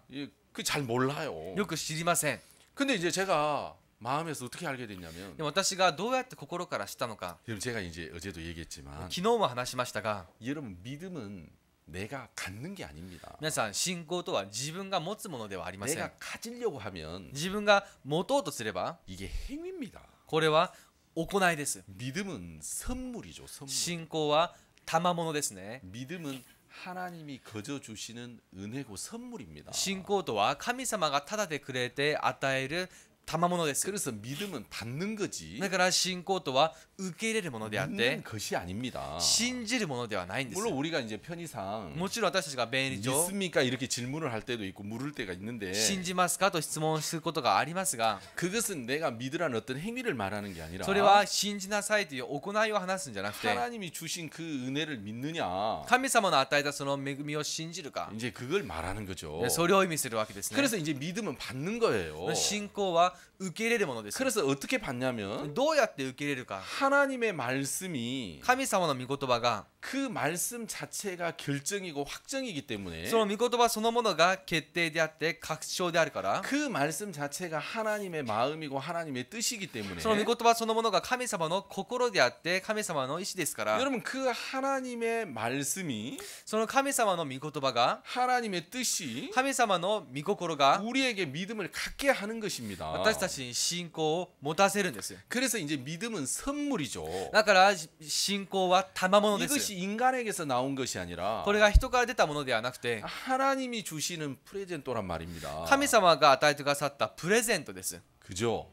그 잘 몰라요. よく知りません。 근데 이제 제가 마음에서 어떻게 알게 됐냐면 でも私がどうやって心から知ったのか、 여러분 제가 이제 어제도 얘기했지만 昨日も話しましたが、 여러분 믿음은 내가 갖는 게 아닙니다. 皆さん信仰とは自分が持つものではありません。 내가 가지려고 하면 自分が持とうとすれば 이게 행위입니다. これは行いです。 믿음은 선물이죠. 선물. 信仰は賜物ですね。 믿음은 하나님이 거저 주시는 은혜고 선물입니다. 信仰とは神様がただでくれて与える賜物です。 그래서 믿음은 받는 거지 だから信仰とは受け入れるものであって 믿는 것이 아닙니다. 信じるものではないんです。 물론 우리가 이제 편의상 もちろん私たちが便利上 믿습니까 이렇게 질문을 할 때도 있고 물을 때가 있는데 信じますかと質問することがありますが、 그것은 내가 믿으라는 어떤 행위를 말하는 게 아니라 それは信じなさいという行いを話すんじゃなくて、 하나님이 주신 그 은혜를 믿느냐 神様の与えたその恵みを信じるか、 이제 그걸 말하는 거죠. それを意味するわけですね。 그래서 이제 믿음은 받는 거예요. 信仰は受け入れるものです。 그래서 어떻게 받냐면 どうやって受け入れるか。 하나님의 말씀이 神様の御言葉が 그 말씀 자체가 결정이고 확정이기 때문에 その御言葉そのものが決定であって確証であるから、 그 말씀 자체가 하나님의 마음이고 하나님의 뜻이기 때문에 その御言葉そのものが神様の心であって神様の意志ですから、 여러분 그 하나님의 말씀이 その神様の御言葉が 하나님의 뜻이 神様の御心が 우리에게 믿음을 갖게 하는 것입니다. 私たちに信仰を持たせるんです。 그래서 이제 믿음은 선물이죠. だから信仰は賜物です。 이것이 인간에게서 나온 것이 아니라 これが人から出たものではなくて 하나님이 주시는 프레젠토란 말입니다. 神様が与えてくださったプレゼントです。 그죠?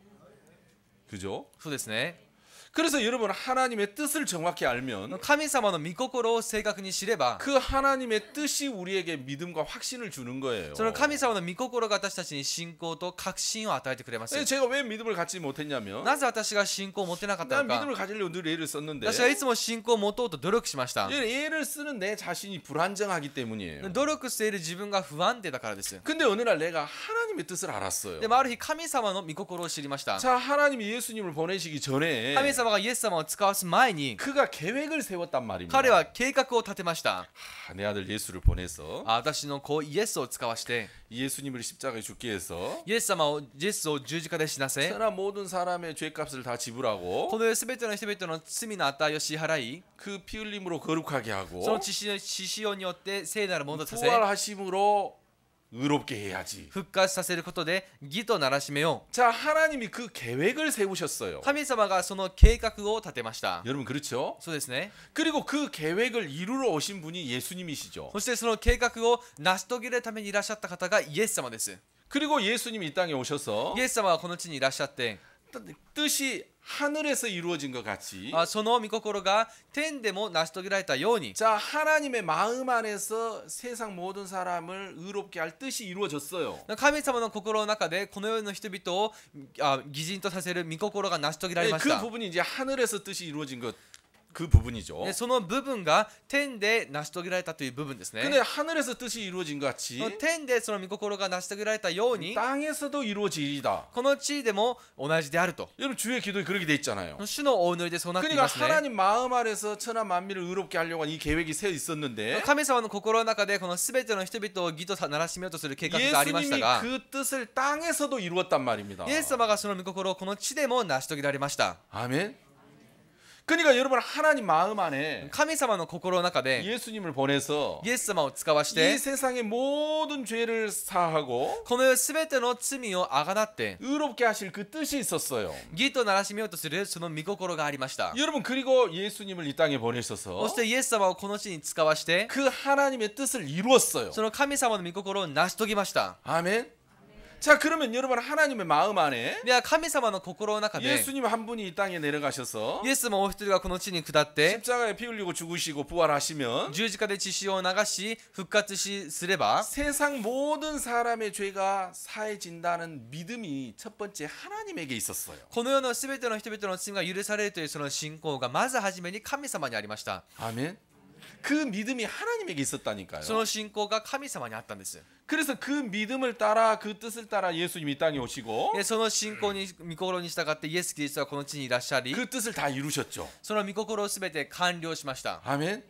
그죠? そうですね。 그래서 여러분 하나님의 뜻을 정확히 알면 神様の御心を正確に知れば 그 하나님의 뜻이 우리에게 믿음과 확신을 주는 거예요. その神様の御心が私たちに信仰と確信を与えてくれます。 제가 왜 믿음을 갖지 못했냐면 なぜ私が信仰を持てなかった 난 のか。 믿음을 가지려고 늘 애를 썼는데 私はいつも信仰を持とうと努力しました。 애를 쓰는 내 자신이 불안정하기 때문이에요. 努力している自分が不安定だからです。 근데 어느 날 내가 하나님의 뜻을 알았어요. でもある日神様の御心を知りました。 자, 하나님이 예수님을 보내시기 전에 神様がイエス様を使わす前に 그가 계획을 세웠단 말입니다. 彼は計画を立てました。 내 아들 예수를 보내서 私の子イエスを使わして 예수님을 십자가에 죽게 해서 イエスを十字架で死なせ 천하 모든 사람의 죄값을 다 지불하고 この世すべての人々の罪の値を支払い 그 피 흘림으로 거룩하게 하고 その血潮によって聖なるものとさせ 부활하심으로 의롭게 해야지. 復活させることで義とならしめよ 자, 하나님이 그 계획을 세우셨어요. う。神様がその計画を立てました。 여러분 그렇죠? そうですね。 그리고 그 계획을 이루러 오신 분이 예수님이시죠. そしてその計画を成し遂げるためにいらっしゃった方がイエス様です。 그리고 예수님이 이 땅에 오셔서 イエス様はこの地にいらっしゃって 뜻이 하늘에서 이루어진 것 같이 その御心が天でも成し遂げられたように 자, 하나님의 마음 안에서 세상 모든 사람을 의롭게 할 뜻이 이루어졌어요. 神様の心の中でこの世の人々を義人とさせる御心が成し遂げられまし 그 た。 부분이 이제 하늘에서 뜻이 이루어진 것 그 부분이죠. でその部分が天で成し遂げられたという部分ですね。 근데 하늘에서 뜻이 이루어진 것 같이 その天でその御心が成し遂げられたように 땅에서도 이루어지리다. この地でも同じであると。 여러분 주의 기도에 그렇게 돼 있잖아요. 主のお祈りでそうなってい 그러니까 ますね。 하나님 마음 안에서 천하 만민을 의롭게 하려고 한 이 계획이 세 있었는데 神様の心の中でこの全ての人々を義とならしめようとする計画がありました 예수님이 が 그 뜻을 땅에서도 이루었단 말입니다. イエス様がその御心をこの地でも成し遂げられました。 아멘. 그러니까 여러분 하나님 마음 안에 神様の心の中で 예수님을 보내서 イエス様を使わし 이 て 세상의 모든 죄를 사하고 この世全ての罪をあがなって 의롭게 하실 그 뜻이 있었어요. 義とならしめようとするその御心がありました。 여러분 그리고 예수님을 이 땅에 そ 보내셔서 してイエス様をこの地に使わして 그 하나님의 뜻을 이루었어요. その神様の御心を成し遂げました。 아멘. 자, 그러면 여러분 하나님의 마음 안에 では神様の心の中で 예수님 한 분이 이 땅에 내려가셔서 イエス様お一人がこの地に下って 십자가에 피 흘리고 죽으시고 부활하시면 十字架で血潮を流し復活すれば 세상 모든 사람의 죄가 사해진다는 믿음이 첫 번째 하나님에게 있었어요. この世の全ての人々の罪が許されるというその信仰がまず初めに神様にありました。 아멘. 그 믿음이 하나님에게 있었다니까요. その信仰が神様にあったんです。 그래서 그 믿음을 따라 그 뜻을 따라 예수님이 이 땅에 오시고 でその信仰に御心に従ってイエス・キリストはこの地にいらっしゃり 그 뜻을 다 이루셨죠. その御心をすべて完了しました。 아멘.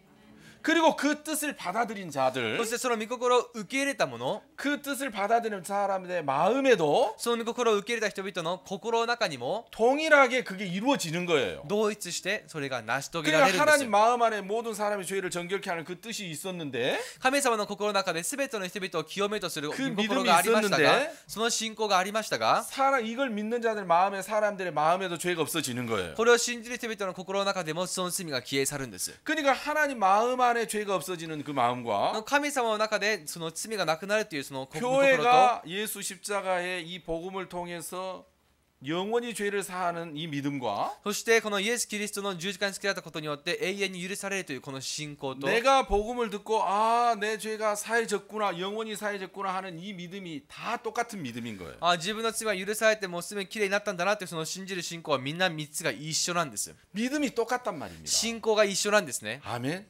그리고 그 뜻을 받아들인 자들 そしてその御心を受け入れた者 그 뜻을 받아들인 사람들의 마음에도 その御心を受け入れた人々の心の中にも 동일하게 그게 이루어지는 거예요. 同一してそれが成し遂げられ 그러니까 るんです 하나님 。 마음 안에 모든 사람의 죄를 정결케 하는 그 뜻이 있었는데 神様の心の中で全ての人々を清めとする御 그 心がありましたが 믿음이 있었는데 その信仰がありましたが 이걸 믿는 자들 마음에 사람들의 마음에도 죄가 없어지는 거예요. これを信じる人々の心の中でもその罪が消え去るんです。 그러니까 하나님 마음 안에 죄가 없어지는 그 마음과 神様の中でその罪がなくなるというその心と 교회가 예수 십자가의 이 복음을 통해서 영원히 죄를 사하는 이 믿음과 そしてこのイエス・キリストの十字架につけられたことによって永遠に許されるというこの信仰と 내가 복음을 듣고 아, 내 죄가 사해졌구나, 영원히 사해졌구나 하는 이 믿음이 다 똑같은 믿음인 거예요. 自分の罪は許されてもうすでにきれいになったんだなというその信じる信仰はみんな3つが一緒なんです。 믿음이 똑같단 말입니다. 信仰が一緒なんですね。 아멘.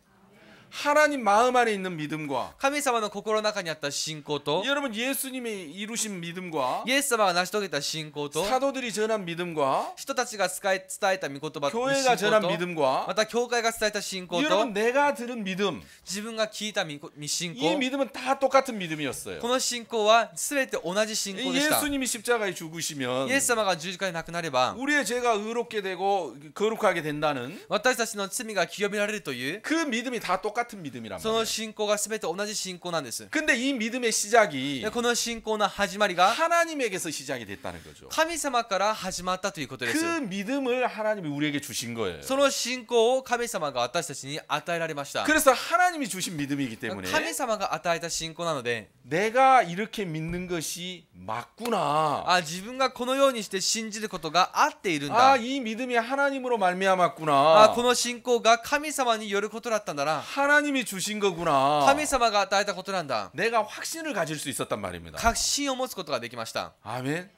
하나님 마음 안에 있는 믿음과 神様の心の中にあった信仰と 여러분 예수님이 이루신 믿음과 イエス様が成し遂げた信仰と 사도들이 전한 믿음과 人たちが伝えた御言葉 교회가 信 전한 仰と 믿음과 また教会が伝えた信仰と 여러분 내가 들은 믿음 自分が聞いた信 이 仰 믿음은 다 똑같은 믿음이었어요. この信仰は全て同じ信仰でした。 예수님이 십자가에 죽으시면 イエス様が十字架で亡くなれば 우리의 죄가 의롭게 되고 거룩하게 된다는 私たちの罪が清められるという 그 믿음이 다 똑같은 믿음이란 その 말이에요. 信仰が全て同じ信仰なんです 근데 이 믿음의 시작이 でこの信仰の始まりが 하나님에게서 시작이 됐다는 거죠. 神様から始まったということです 그 믿음을 하나님이 우리에게 주신 거예요. その信仰を神様が私たちに与えられました 그래서 하나님이 주신 믿음이기 때문에 神様が与えた信仰なので 내가 이렇게 믿는 것이 맞구나. 自分がこのようにして信じることが合っているんだ 이 믿음이 하나님으로 말미암았구나. この信仰が神様によることだったんだな 하나님이 주신 거구나. 神様が与えたことなんだ 내가 확신을 가질 수 있었단 말입니다. 確信を持つことができました 아멘.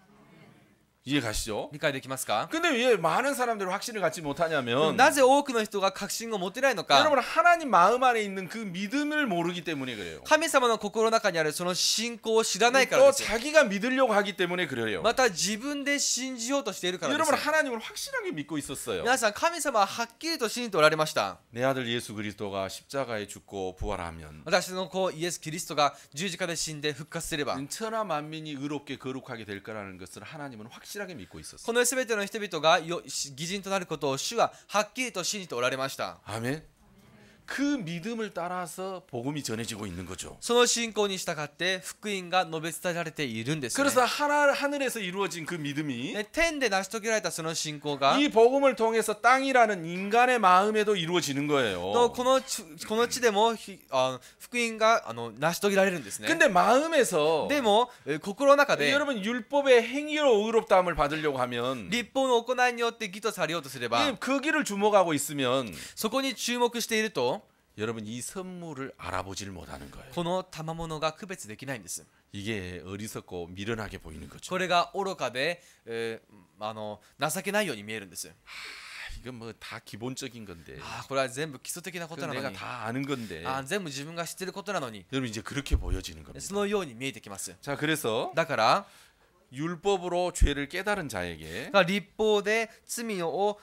이해 가시죠? 理解できますか 근데 왜 많은 사람들이 확신을 갖지 못하냐면 なぜ多くの人が確信を持てないのか 여러분 하나님 마음 안에 있는 그 믿음을 모르기 때문에 그래요. 神様の心の中にあるその信仰を知らないから 또 です 자기가 믿으려고 하기 때문에 그래요. また自分で信じようとしているからです 여러분 하나님을 확실하게 믿고 있었어요. 皆さん神様ははっきりと信じておられました 내 아들 예수 그리스도가 십자가에 죽고 부활하면 私の子イエス・キリストが十字架で死んで復活すれば 천하 만민이 의롭게 거룩하게 될 거라는 것을 하나님은 확실하게 믿고 있었어요. このすべての人々が義人となることを主ははっきりと信じておられました 아멘. 그 믿음을 따라서 복음이 전해지고 있는 거죠. その信仰に従って福音が述べ伝えられているんです、ね、 그래서 하늘에서 이루어진 그 믿음이 天で成し遂げられたその信仰が 이 복음을 통해서 땅이라는 인간의 마음에도 이루어지는 の 거예요. この地でも福音が成し遂げられるんですね 근데 마음에서 でも心の中で 여러분 율법의 행위로 의롭다함을 받으려고 하면 立法の行いによって義とされようとすれば 그 길을 주목하고 있으면 そこに注目していると 여러분 이 선물을 알아보질 못하는 거예요. この賜物が区別できないんです 이게 어리석고 미련하게 보이는 거죠. これが愚かで、情けないように見えるんです 이건 뭐 다 기본적인 건데. これは全部基礎的なことなの 내가 に 다 아는 건데. 全部自分が知っていることなのに 여러분 이제 그렇게 보여지는 겁니다. そのように見えてきます 자, 그래서 だから 율법으로 죄를 깨달은 자에게 立法で罪を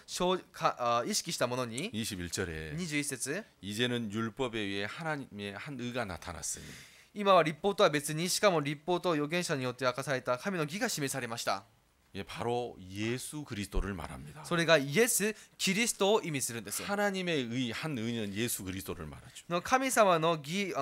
意識した者に 21절에 21節 이제는 율법에 의해 하나님의 한 의가 나타났으니 今は立法とは別にしかも立法と預言者によって明かされた神の義が示されました 예, 바로 예수 그리스도를 말합니다. それがイエス・キリストを意味するんです 하나님의 의, 한 의는 예수 그리스도를 말하죠. の神様の義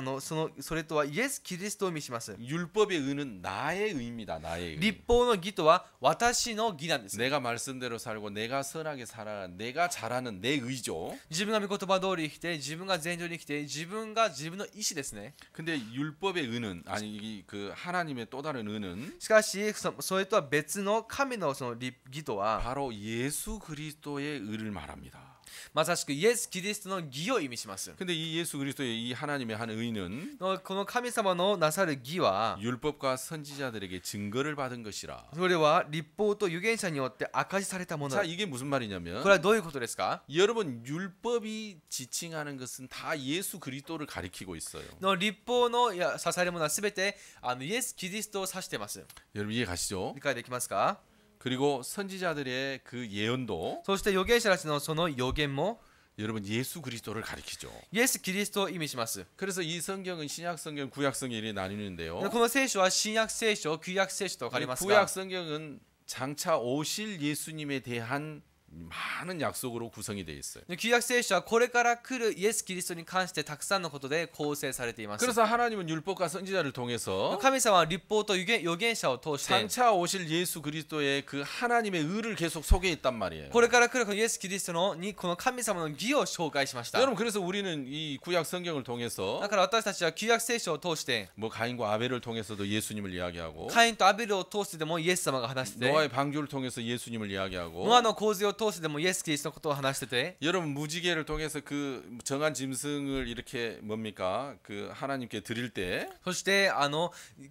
それとはイエス・キリストを意味します 율법의 의는 나의 의입니다. 나의 의. 立法の義とは私の義なんです 내가 말씀대로 살고 내가 선하게 살아 내가 잘하는 내 의죠. 自分が御言葉通り生きて自分が善良に生きて自分が自分の意志ですね 근데 율법의 의는 아니 그 하나님의 또 다른 의는 しかしそれとは別の神のその義とは 바로 예수 그리스도의 의를 말합니다. まさしくイエス・キリストの義を意味します 근데 이 예수 그리스도의 이 하나님의 한 의는 この神様のなさる義は 율법과 선지자들에게 증거를 받은 것이라. それは立法と預言者によって明かしされたもの 자, 이게 무슨 말이냐면 これはどういうことですか 여러분 율법이 지칭하는 것은 다 예수 그리스도를 가리키고 있어요. の立法の指されるものはすべてイエス・キリストを指しています 여러분 이해 가시죠? 理解できますか 그리고 선지자들의 그 예언도 そして預言者たちのその預言も 여러분 예수 그리스도를 가리키죠. イエス・キリストを意味します 그래서 이 성경은 신약 성경, 구약 성경 이렇게 나뉘는데요. この聖書は新約聖書、旧約聖書と分かりますが 구약 성경은 장차 오실 예수님에 대한 많은 약속으로 구성이 되어 있어요. 旧約聖書はこれから来るイエス・キリストに関してたくさんのことで構成されています 그래서 하나님은 율법과 선지자를 통해서 神様は立法と預言者を通して 장차 오실 예수 그리스도의 그 하나님의 의를 계속 소개했단 말이에요. これから来るこのイエス・キリストにこの神様の義を紹介しました 여러분 그래서 우리는 이 구약 성경을 통해서 だから私たちは旧約聖書を通して 뭐 가인과 아벨을 통해서도 예수님을 이야기하고 カインとアベルを通してでもイエス様が話してて 노아의 방주를 통해서 예수님을 이야기하고 ノアの洪水を通してでもイエス・キリストのことを話してて 여러분 무지개를 통해서 그 정한 짐승을 이렇게 뭡니까 그 하나님께 드릴 때 そして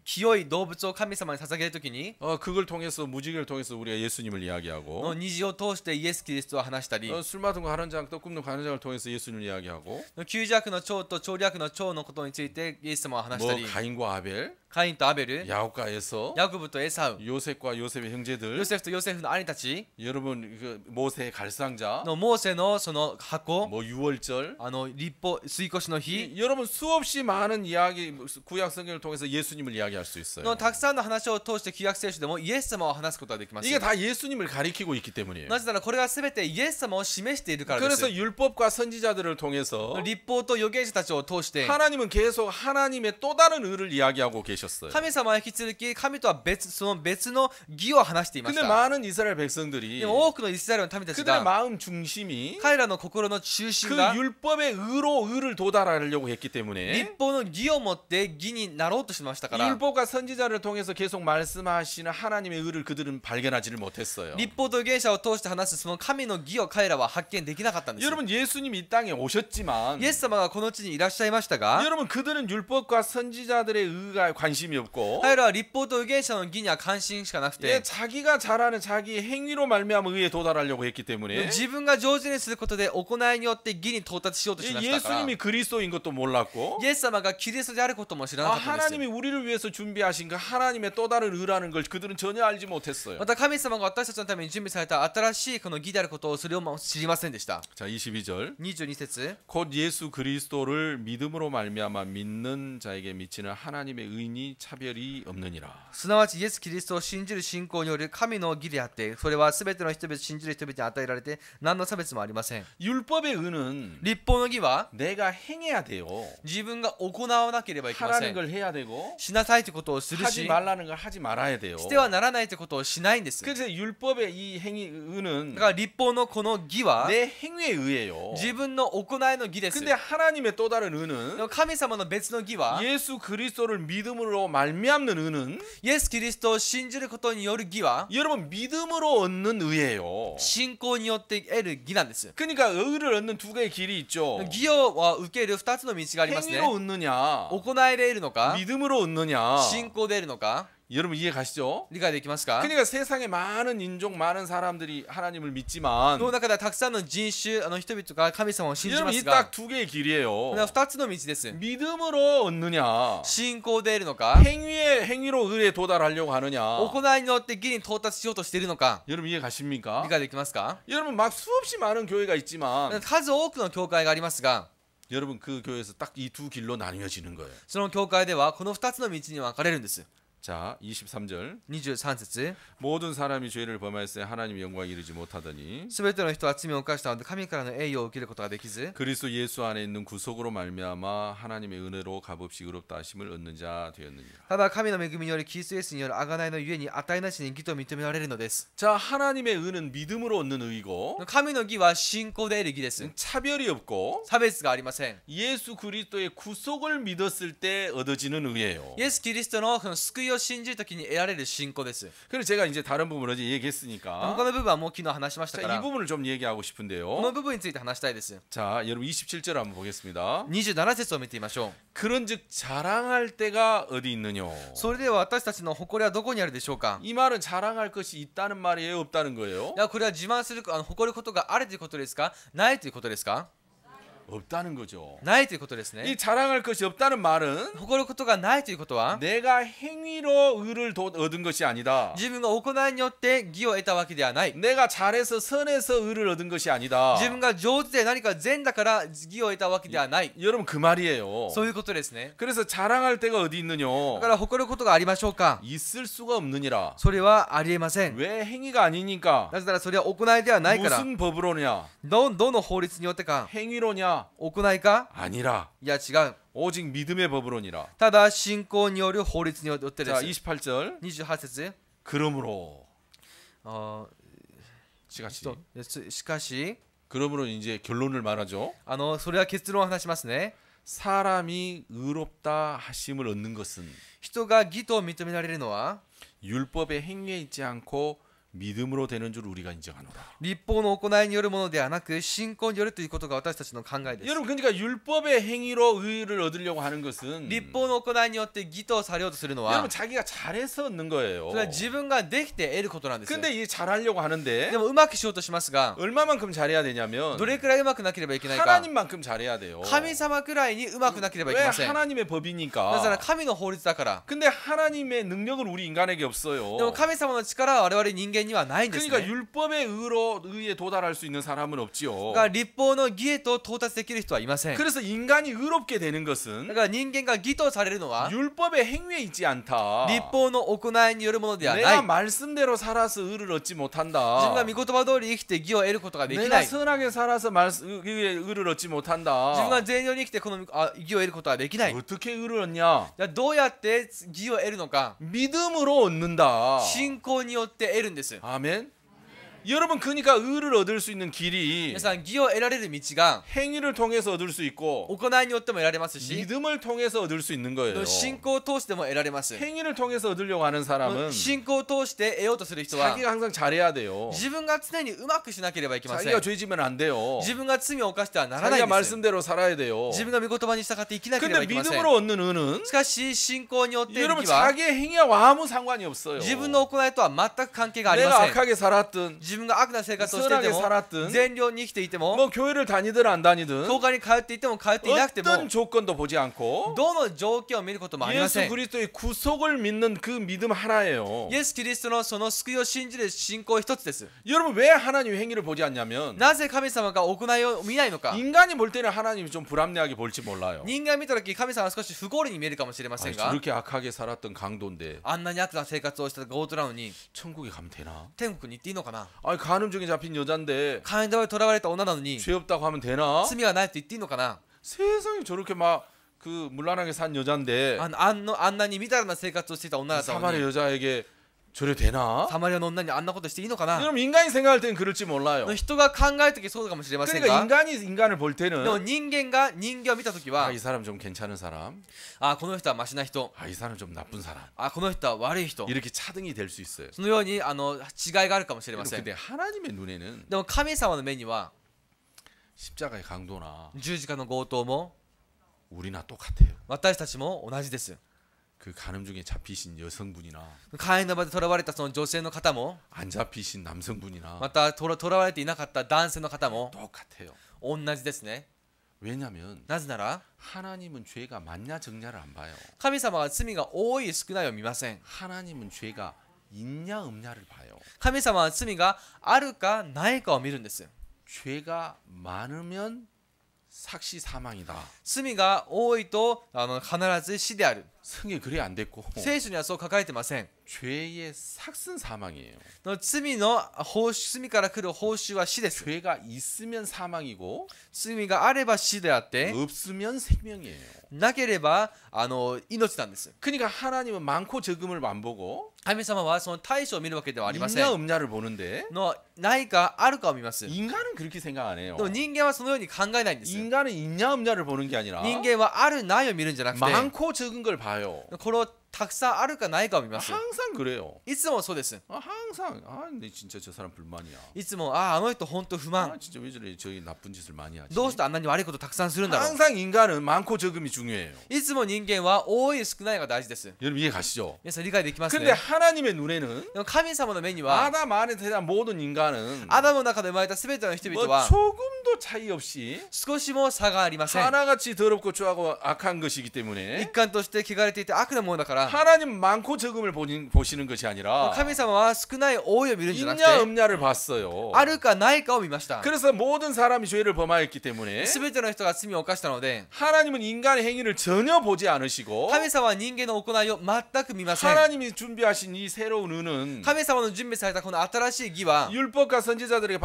清い動物を神様に捧げるときに 그걸 통해서 무지개를 통해서 우리가 예수님을 이야기하고 虹を通してイエス・キリストを話したり 술 맡은 거 하는 장, 떡 굽는 거 하는 장을 통해서 예수님을 이야기하고 旧約の長と長略の長のことについてイエス様は話した 뭐 り 가인과 아벨 カインとアベル、 야곱과에서 ヤコブとエサウ、 요셉과 요셉의 형제들, ヨセフとヨセフの兄たち 여러분 그 모세의 갈상자, のモーセのその箱、 뭐 유월절, 立法吸い越しの日 여러분 수없이 많은 이야기 구약 성경을 통해서 예수님을 이야기할 수 있어요. のたくさんの話を通して旧約聖書でもイエス様を話すことができます。 이게 다 예수님을 가리키고 있기 때문이에요. なぜならこれが全てイエス様を示しているからです。 그래서 율법과 선지자들을 통해서 立法と預言者たちを通して 하나님은 계속 하나님의 또 다른 의를 이야기하고 계셨어요. 神様は引き続き神とはその別の義を話していまし 근데 た。 많은 이스라엘 백성들이 でも多くのイスラエルの民たち 그들의 が 마음 중심이 彼らの心の中心 그 が 율법의 의로 의를 도달하려고 했기 立 때문에 法の義を持って義になろうとしましたから、 율법과 선지자를 통해서 계속 말씀하시는 하나님의 의를 그들은 발견하지를 못했어요. 立法と預言者を通して話すその神の義を彼らは発見できなかったんです。 여러분 예수님이 이 땅에 오셨지만 イエス様がこの地にいらっしゃいましたが、 여러분 그들은 율법과 선지자들의 의가 관심이 없고 彼らは立法と預言者の義には関心しかなく 예, て、 자기가 잘하는 자기 행위로 말미암아 의에 도달하려고 했기 때문에 自分が上手にすることで行いによって義に到達しようとしましたから、 예수님이 그리스도인 것도 몰랐고 イエス様がキリストであることも知らなかったんです。 하나님이 우리를 위해서 준비하신 그 하나님의 또 다른 의라는 걸 그들은 전혀 알지 못했어요. また神様が私たちのために準備された新しいこの義であることをそれを知りませんでした。 자, 22절. 22節 곧 예수 그리스도를 믿음으로 말미암아 믿는 자에게 미치는 하나님의 의니 차별이 없느니라. すなわちイエス・キリストを信じる信仰による神の義であって、それは全ての人々信じる人々に与えられて何の差別もありません。 율법의 의는 立法の義は 내가 행해야 돼요. 自分が行わなければいけませ 하라는 ん。 걸 해야 되고 しなさいということをする 하지 し、 말라는 걸 하지 말아야 돼요. してはならないということをしないんです。だ 그래서 율법의 이 행위 의는 から立法のこの義は 내 행위에 의해요. 自分の行いの義です。 근데 하나님의 또 다른 で 의는 も神様の別の義は 예수 그리스도를 믿음으로 말미암는 의는 イエス・キリストを信じることによる義は 여러분 믿음으로 얻는 의예요. 信仰によって得る義なんです。 그러니까 의를 얻는 두 개의 길이 있죠. 義を受ける2つの道がありますね。 행위로 얻느냐, 行いで得るのか、 믿음으로 얻느냐. 信仰で得るのか、 여러분 이해 가시죠? 理解できますか？ 그러니까 세상에 많은 인종, 많은 사람들이 하나님을 믿지만 この中ではたくさんの人種、人々が神様を信じ 여러분 ま 이 す 딱 が、 두 개의 길이에요. これは2つの道です。 믿음으로 얻느냐, 信仰で得るのか、 행위로 의에 도달하려고 하느냐. 行いによって義に到達しようとしているのか、 여러분 이해 가십니까? 理解できますか？ 여러분 막 수없이 많은 교회가 있지만 数多くの教会がありますが、 여러분 그 교회에서 딱 이 두 길로 나뉘어지는 거예요. その教会ではこの2つの道に分かれるんです。 자, 23절. 23節 모든 사람이 죄를 범하였으니 하나님의 영광에 이르지 못하더니 すべての人は罪を犯したので神からの栄誉を受けることができず、 그리스도 예수 안에 있는 구속으로 말미암아 하나님의 은혜로 값없이 의롭다 하심을 얻는 자 되었느니라. ただ神の恵みによりキリストイエスによる贖いのゆえに値なしに義と認められるのです。 자, 하나님의 은은 믿음으로 얻는 의고 神の義は信仰で得る義です。 차별이 없고 差別がありません。 예수 그리스도의 구속을 믿었을 때 얻어지는 의예요. イエス・キリストの救いを信じるときに得られる信仰です。 그래서 제가 이제 다른 부분을 어제 얘기했으니까 他の部分はもう昨日話しましたか 자, ら、 이 こ 부분을 좀 얘기하고 の 싶은데요. 部分について話したいです。 자, 여러분 27절 한번 보겠습니다. 27節を見てみましょう。 그런즉 자랑할 때가 어디 있느냐. それでは私たちの誇りはどこにあるでしょうか？ 이 말은 자랑할 것이 있다는 말이에요, 없다는 거예요? いや、これは自慢する誇ることがあるということですか？ないということですか？ 없다는 거죠. ないということですね。 이 자랑할 것이 없다는 말은 誇ることがないということは、 내가 행위로 의를 얻은 것이 아니다. 自分が行いによって義を得たわけではない。 내가 잘해서 선해서 의를 얻은 것이 아니다. 自分が上手で何か善だから義を得たわけではない。 여러분 그 말이에요. そういうことですね。 그래서 자랑할 때가 어디 있느냐. だから誇ることがありましょうか？ 있을 수가 없느니라. それはありえません。 왜 행위가 아니니까? なぜならそれは行いではないから。 무슨 법으로냐? どの法律によってか？ 행위로냐? 行いか？ 아니라 いや違う。 오직 믿음의 법으로니라. ただ信仰による法律によってで 자, す。 28절. 28節 그러므로 し 시같이 しかし 그러므로 이제 결론을 말하죠. それは結論を話しますね。 사람이 의롭다 하심을 얻는 것은 人が義と認められるのは 율법의 행위에 있지 않고 믿음으로 되는 줄 우리가 인정하노라. 立法の行いによるものではなく信仰によるということが私たちの考えです。 여러분 그러니까 율법의 행위로 의를 얻으려고 하는 것은 立法の行いによって義とされようとするのは 여러분 자기가 잘해서 얻는 거예요. それは自分ができて得ることなんです。 근데 이 잘하려고 하는데 でもうまくしようとしますが 얼마만큼 잘해야 되냐면 どれくらいうまくなければいけないか 하나님만큼 잘해야 돼요. 神様くらいにうまくなければいけ 왜 ません。な 하나님의 ぜなら 법이니까. 神の法律だから。 근데 하나님의 능력은 우리 인간에게 でも 없어요. 神様の力は我々人間にはないんです 그러니까 ね。 율법의 의에 도달할 수 있는 사람은 없지요. だから立法の義へと到達できる人はいません。だ 그래서 인간이 의롭게 되는 것은 から人間が義とされるのは 율법의 행위에 있지 않다. 立法の行いによるものではない。 내가 自 말씀대로 살아서 의를 얻지 分 못한다. が御言葉通り生きて義を得ることができな 내가 い。自 선하게 살아서 의를 얻지 分 못한다. が善良に生きてこの義を得ることができない。 어떻게 의를 얻냐? じゃあどうやって義を得るのか。 믿음으로 얻는다. 信仰によって得るんです。 아멘. 여러분 그러니까 의를 얻을 수 있는 길이 皆さん義を得られる道が 행위를 통해서 얻을 수 있고 行いによっても得られますし 믿음을 통해서 얻을 수 있는 거예요. 信仰を通しても得られます。 행위를 통해서 얻으려고 하는 사람은 信仰を通して得ようとする人は 자기가 항상 잘해야 돼요. 自分が常にうまくしなければいけません。 자기가 죄지면 안 돼요. 自分が罪を犯してはならない 자기가 んです。 말씀대로 살아야 돼요. 自分が御言葉に従って生きなければ 근데 いけません。 믿음으로 얻는 의는 しかし信仰によって得る 여러분 義は 자기의 행위와 아무 상관이 없어요. 自分の行いとは全く関係がありま 내가 せん。 악하게 살았든 自分が悪な生活をしていて 선하게 も 살았든 善良に生きていても 뭐 교회를 다니든 안 다니든 教会に通っていても通っていなくても 어떤 조건도 보지 않고 どの条件を見ることもありませ 예수 ん。 그리스도의 구속을 믿는 그 믿음 하나예요. イエス・キリストのその救いを信じる信仰一つです。 여러분 왜 하나님의 행위를 보지 않냐면 なぜ神様が行いを見ないのか。 인간이 볼 때는 하나님이 좀 불합리하게 볼지 몰라요. 人間が見た時神様は少し不合理に見えるかもしれません 아니, が 저렇게 악하게 살았던 강도인데 あんなに悪な生活をした強盗なのに 천국에 가면 되나? 天国に行っていいのかな。 아니 간음 중에 잡힌 여잔데 神田に囚われた女なのに 죄 없다고 하면 되나? 罪はないと言っていいのかな。 세상에 저렇게 막 그 물란하게 산 여잔데 あんなにみだらな生活をしていた女だったの 사마리아 に 여자에게 저래 되나? サマリアの女にあんなことしていいのかな。 여러분 인간이 생각할 때는 그럴지 몰라요. 人が考える時そうかもしれません 그러니까 が 인간이 인간을 볼 でも 때는 人間が人間を見た時は 아, 이 사람 좀 괜찮은 사람, この人はマシな人、 아, 이 사람 좀 나쁜 사람 この人は悪い人、 이렇게 차등이 될 수 있어요. そのように違いがあるかもしれま 여러분, せん。 근데 하나님의 눈에는 でも神様の目には 십자가의 강도나 十字架の強盗も 우리나 똑같아요. 私たちも同じです。 그 간음 중에 잡히신 여성분이나 会員の場で囚われたその女性の方も 안 잡히신 남성분이나 また囚われていなかった男性の方も 똑같아요. 同じですね。 왜냐하면 なぜなら 하나님은 죄가 많냐 적냐를 안 봐요. 神様は罪が多い少ないを見ません。 하나님은 죄가 있냐 없냐를 봐요. 神様は罪があるかないかを見るんです。 죄가 많으면 삭시 사망이다. 罪が多いと必ず死である。 성에 그래 안 됐고 聖書にはそう書かれてません。 죄의 삭슨 사망이에요. 罪の罪から来る報酬は死です。 죄가 있으면 사망이고 罪があれば死であって 없으면 생명이에요. なければ命なんです。 그러니까 하나님은 많고 적음을 안 보고 神様はその対処を見るわけではありませ 있냐 ん。 없냐를 보는데 ないかあるかを見ます。で 인간은 그렇게 생각 안 해요. も人間はそのように考えないんです。 인간은 있냐 없냐를 보는 게 아니라 人間はあるないを見るんじゃなくて 많고 적은 걸 봐요. これをたくさんあるかないかを見ます。 항상 그래요. いつもそうです。 항상 근데 진짜 저 사람 불만이야. いつもの人本当不満。 진짜 왜 저래 저기 나쁜 짓을 많이 하지. どうしてあんなに悪いことたくさんするんだろう。 항상 인간은 많고 적음이 중요해요. いつも人間は多い少ないが大事です。 여러분 이해 가시죠? 皆さん理解できます 근데 ね。 하나님의 눈에는 でも神様の目には 아담 안에 태어난 모든 인간은 アダムの中で生まれた全ての人々 뭐 は 조금도 차이 없이 少しも差がありません。 하나같이 더럽고 추하고 악한 것이기 때문에 一貫として汚れていて悪なものだから 하나님 많고 적음을 보시는 것이 아니라 神様は少ない多いを見るんじゃなく 있냐 て 없냐를 봤어요. あるかないかを見ました。 그래서 모든 사람이 죄를 범하였기 때문에 全ての人が罪を犯したので 하나님은 인간의 행위를 전혀 보지 않으시고 神様は人間の行いを全く見ません。 하나님이 준비하신 이 새로운 의는 神様の準備されたこの新しい義は 율법과 선지자들에게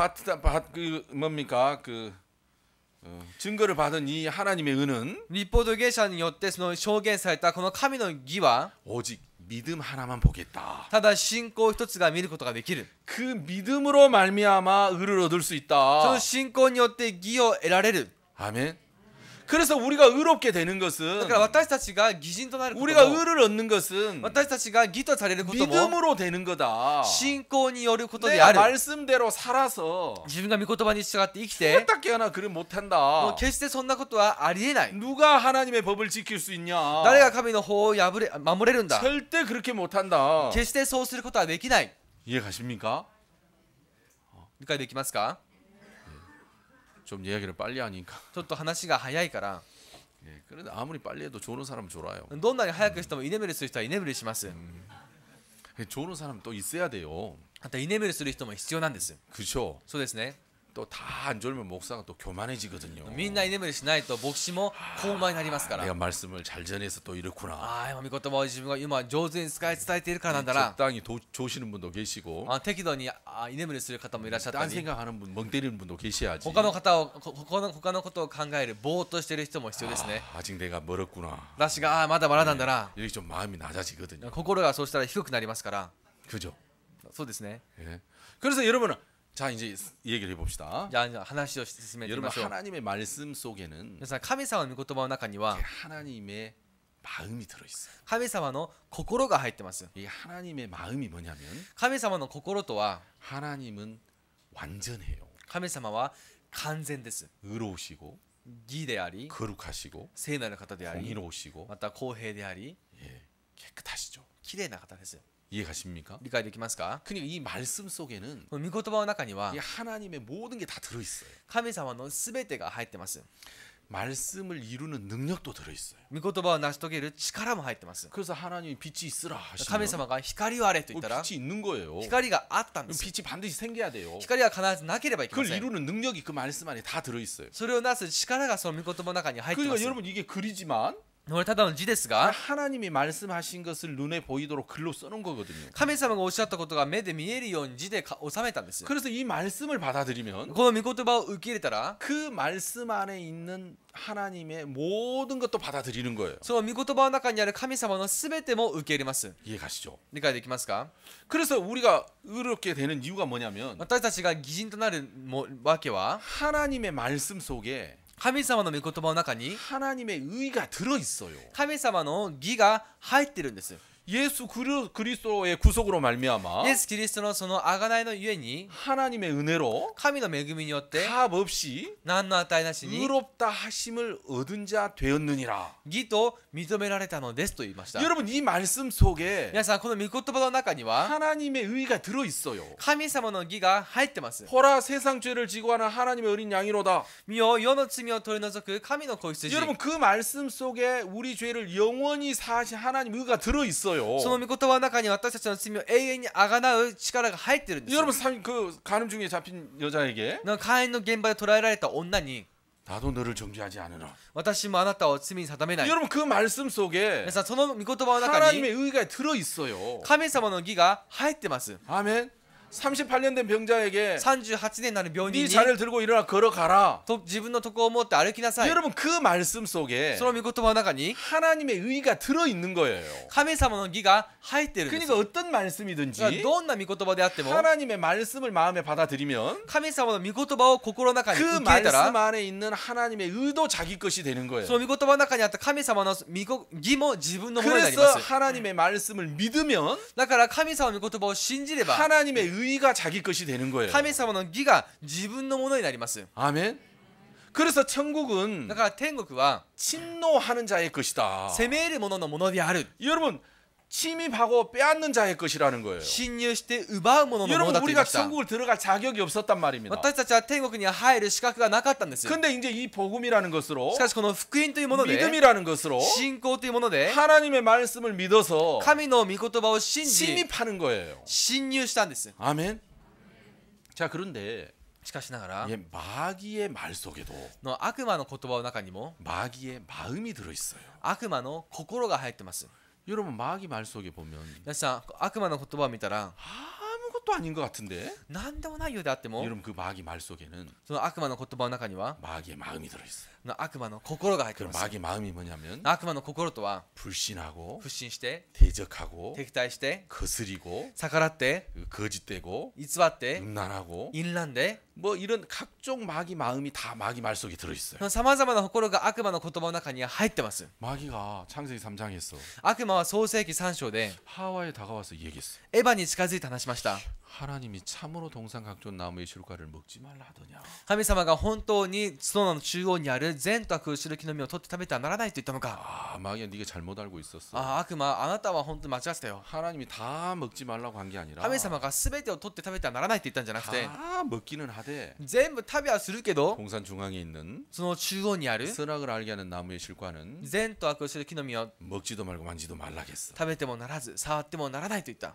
증거를 받은 이 하나님의 의는 立法と芸者によってその証言されたこの神の義は 오직 믿음 하나만 보겠다. ただ信仰一つが見ることができる。 그 믿음으로 말미암아 의를 얻을 수 そ 있다. の信仰によって義を得られる。 아멘. 그래서 우리가 의롭게 되는 것은 だから私たちが義人となること 우리가 も 의를 얻는 것은 私たちが義とされることも 믿음으로 되는 거다. 信仰によることであ 내가 る 말씀대로 살아서 自分が御言葉に従って生きて 어떻게 하나 그를 も 못한다. う決してそんなことはありえない 누가 하나님의 법을 지킬 수 있냐? 誰が神の法を守れるんだ 절대 그렇게 못한다. 決してそうすることはできない 이해 가십니까? 理解できますか 좀 이야기를 빨리 하니까. ちょっと話が早いから 예, 그런데 아무리 빨리 해도 조는 사람은 졸아요. どんなに早くしても居眠りする人は居眠りします 조는 사람 또 있어야 돼요. また居眠りする人も必要なんです 그렇죠? そうですね 또 다 안 졸면 목사가 또 교만해지거든요. みんな居眠りしないと牧師も高慢になりますから 내가 말씀을 잘 전해서 또 이렇구나. ああ今御言葉を自分が今上手に伝えているからなんだな 적당히 조시는 분도 계시고 適度に居眠りする方もいらっしゃった 딴 り 생각하는 분, 멍 때리는 분도 계셔야지. 他のことを考えるぼーっとしている人も必要ですね 아직 내가 멀었구나. 私がまだまだなんだな 이렇게 좀 마음이 낮아지거든요. 心がそうしたら低くなりますから 그죠? そうですね 예. 그래서 여러분은 자 이제 얘기를 해봅시다. じゃあ話を進めてみ 여러분 ましょう 하나님의 말씀 속에는 皆さん神様の御言葉の中には 하나님의 마음이 들어있어요. 神様の心が入ってます 이 하나님의 마음이 뭐냐면 神様の心とは 하나님은 완전해요. 神様は完全です 의로우시고 義であり 거룩하시고 聖なる方であり 공의로우시고 また公平であり 예, 깨끗하시죠. 綺麗な方です 이해가십니까? 理解できますか 그러니까 이 말씀 속에는 この御言葉の中には 이 하나님의 모든 게 다 들어있어요. 神様のすべてが入ってます 말씀을 이루는 능력도 들어있어요. 御言葉を成し遂げる力も入ってます 그래서 하나님이 빛이 있으라 神 하시면 様が光をあれと言ったら 빛이 있는 거예요. 光があったんです 빛이 반드시 생겨야 돼요. 光は必ずなければいけま 그걸 せん 이루는 능력이 그 말씀 안에 다 들어있어요. それをなす力がその御言葉の中に入ってま 그러니까 す 여러분 이게 글이지만 これただの字ですが 하나님이 말씀하신 것을 눈에 보이도록 글로 써놓은 거거든요. 神様がおっしゃったことが目で見えるように字で収めたんです 그래서 이 말씀을 받아들이면 この御言葉を受け入れたら 그 말씀 안에 있는 하나님의 모든 것도 받아들이는 거예요. その御言葉の中にある神様のすべても受け入れます 이해 가시죠? 理解できますか 그래서 우리가 의롭게 되는 이유가 뭐냐면 私たちが義人となるわけは 하나님의 말씀 속에 神様の御言葉の中に 하나님의 의가 들어 있어요. 神様の義が入ってるんです 예수 그리스도의 구속으로 말미암아 イエス・キリストのその贖いのゆえに 하나님의 은혜로 神の恵みによって 값 없이 何の値なしに 의롭다 하심을 얻은 자 되었느니라. 義と認められたのですと言いました 여러분 이 말씀 속에 皆さんこの御言葉の中には 하나님의 의가 들어 있어요. 神様の義が入ってます 보라 세상 죄를 지고 하는 하나님의 어린 양이로다. 見よ世の罪を取り除く神の子羊 여러분 그 말씀 속에 우리 죄를 영원히 사하신 하나님 의가 들어 있어요. その御言葉の中に私たちの罪を永遠にあがなう力が入ってるんですよ 여러분 그 간음 중에 잡힌 여자에게 会員の現場で捕らえられた女に 나도 너를 정죄하지 않으나. 私もあなたを罪に定めない 여러분 그 말씀 속에 皆さんその御言葉の中に 하나님의 의가 들어 있어요. 神様の義が入ってます 아멘. 38년 된 병자에게 38年になる病人 네 に 자를 들고 일어나 걸어가라. 自分の徳を持って歩きなさい 여러분 그 말씀 속에 その御言葉の中に 하나님의 의가 들어 있는 거예요. 神様の義が入ってるんです 그러니까 어떤 말씀이든지 どんな御言葉であっても 하나님의 말씀을 마음에 받아들이면 神様の御言葉を心の中に 그 受け入れた 말씀 ら 안에 있는 하나님의 의도 자기 것이 되는 거예요. その御言葉の中にあった神様の義も自分のものになりま 그래서 す 하나님의 말씀을 믿으면 だから神様の御言葉を信じれば 하나님의 의가 자기 것이 되는 거예요. 神様の義が自分のものになります 아멘. 그래서 천국은 だから天国は 침노하는 자의 것이다. 責める者のものである 여러분 침입하고 빼앗는 자의 것이라는 거예요. 侵入して奪う者のもの 여러분 だと言い 우리가 ました 천국을 들어갈 자격이 없었단 말입니다. 私たちは天国に入る資格がなかったんですよ 근데 이제 이 복음이라는 것으로 しかしこの福音というもので 믿음이라는 것으로 信仰というもので 하나님의 말씀을 믿어서 神の御言葉を信じ 침입하는 거예요. 侵入したんです 아멘. 자 그런데 しかしながら 예, 마귀의 말 속에도 の悪魔の言葉の中にも 마귀의 마음이 들어 있어요. 悪魔の心が入ってます 여러분 마귀 말 속에 보면 皆さん悪魔の言葉を見たら 아무것도 아무것도 아닌 것 같은데. 何でもないようであっても 여러분 그 마귀 말 속에는 その悪魔の言葉の中には 마귀의 마음이 들어있어요. その悪魔の心が入って 그 ます。 마귀의 마음이 뭐냐면 悪魔の心とは 불신하고 不信して 대적하고 敵対して 거스리고 逆らって 거짓되고 偽って 음란하고 淫乱で 뭐 이런 각종 마귀 마음이 다 마귀 말 속에 들어있어요. さまざまな心が悪魔の言葉の中には入ってます。 마귀가 창세기 3장에서 悪魔は創世記3章で 하와에 다가와서 얘기했어요. エヴァに近づいて話しました。 하나님이 참으로 동산 각종 나무의 실과를 먹지 말라 하더냐. 神様が本当に園の中央にある善と悪を知る木の実を取って食べてはならないと言ったのか。 아, 마귀야 네가 잘못 알고 있었어. ああ、悪魔、あなたは本当に間違ってたよ。 하나님이 다 먹지 말라고 한 게 아니라 神様が全てを取って食べてはならないと言ったんじゃなくて、 다 먹기는 하되 全部食べはするけど、 동산 중앙에 있는 その中央にある 선악을 알게 하는 나무의 실과는 善と悪を知る木の実を 먹지도 말고 만지도 말라겠어. 食べてもならず、触ってもならないと言った。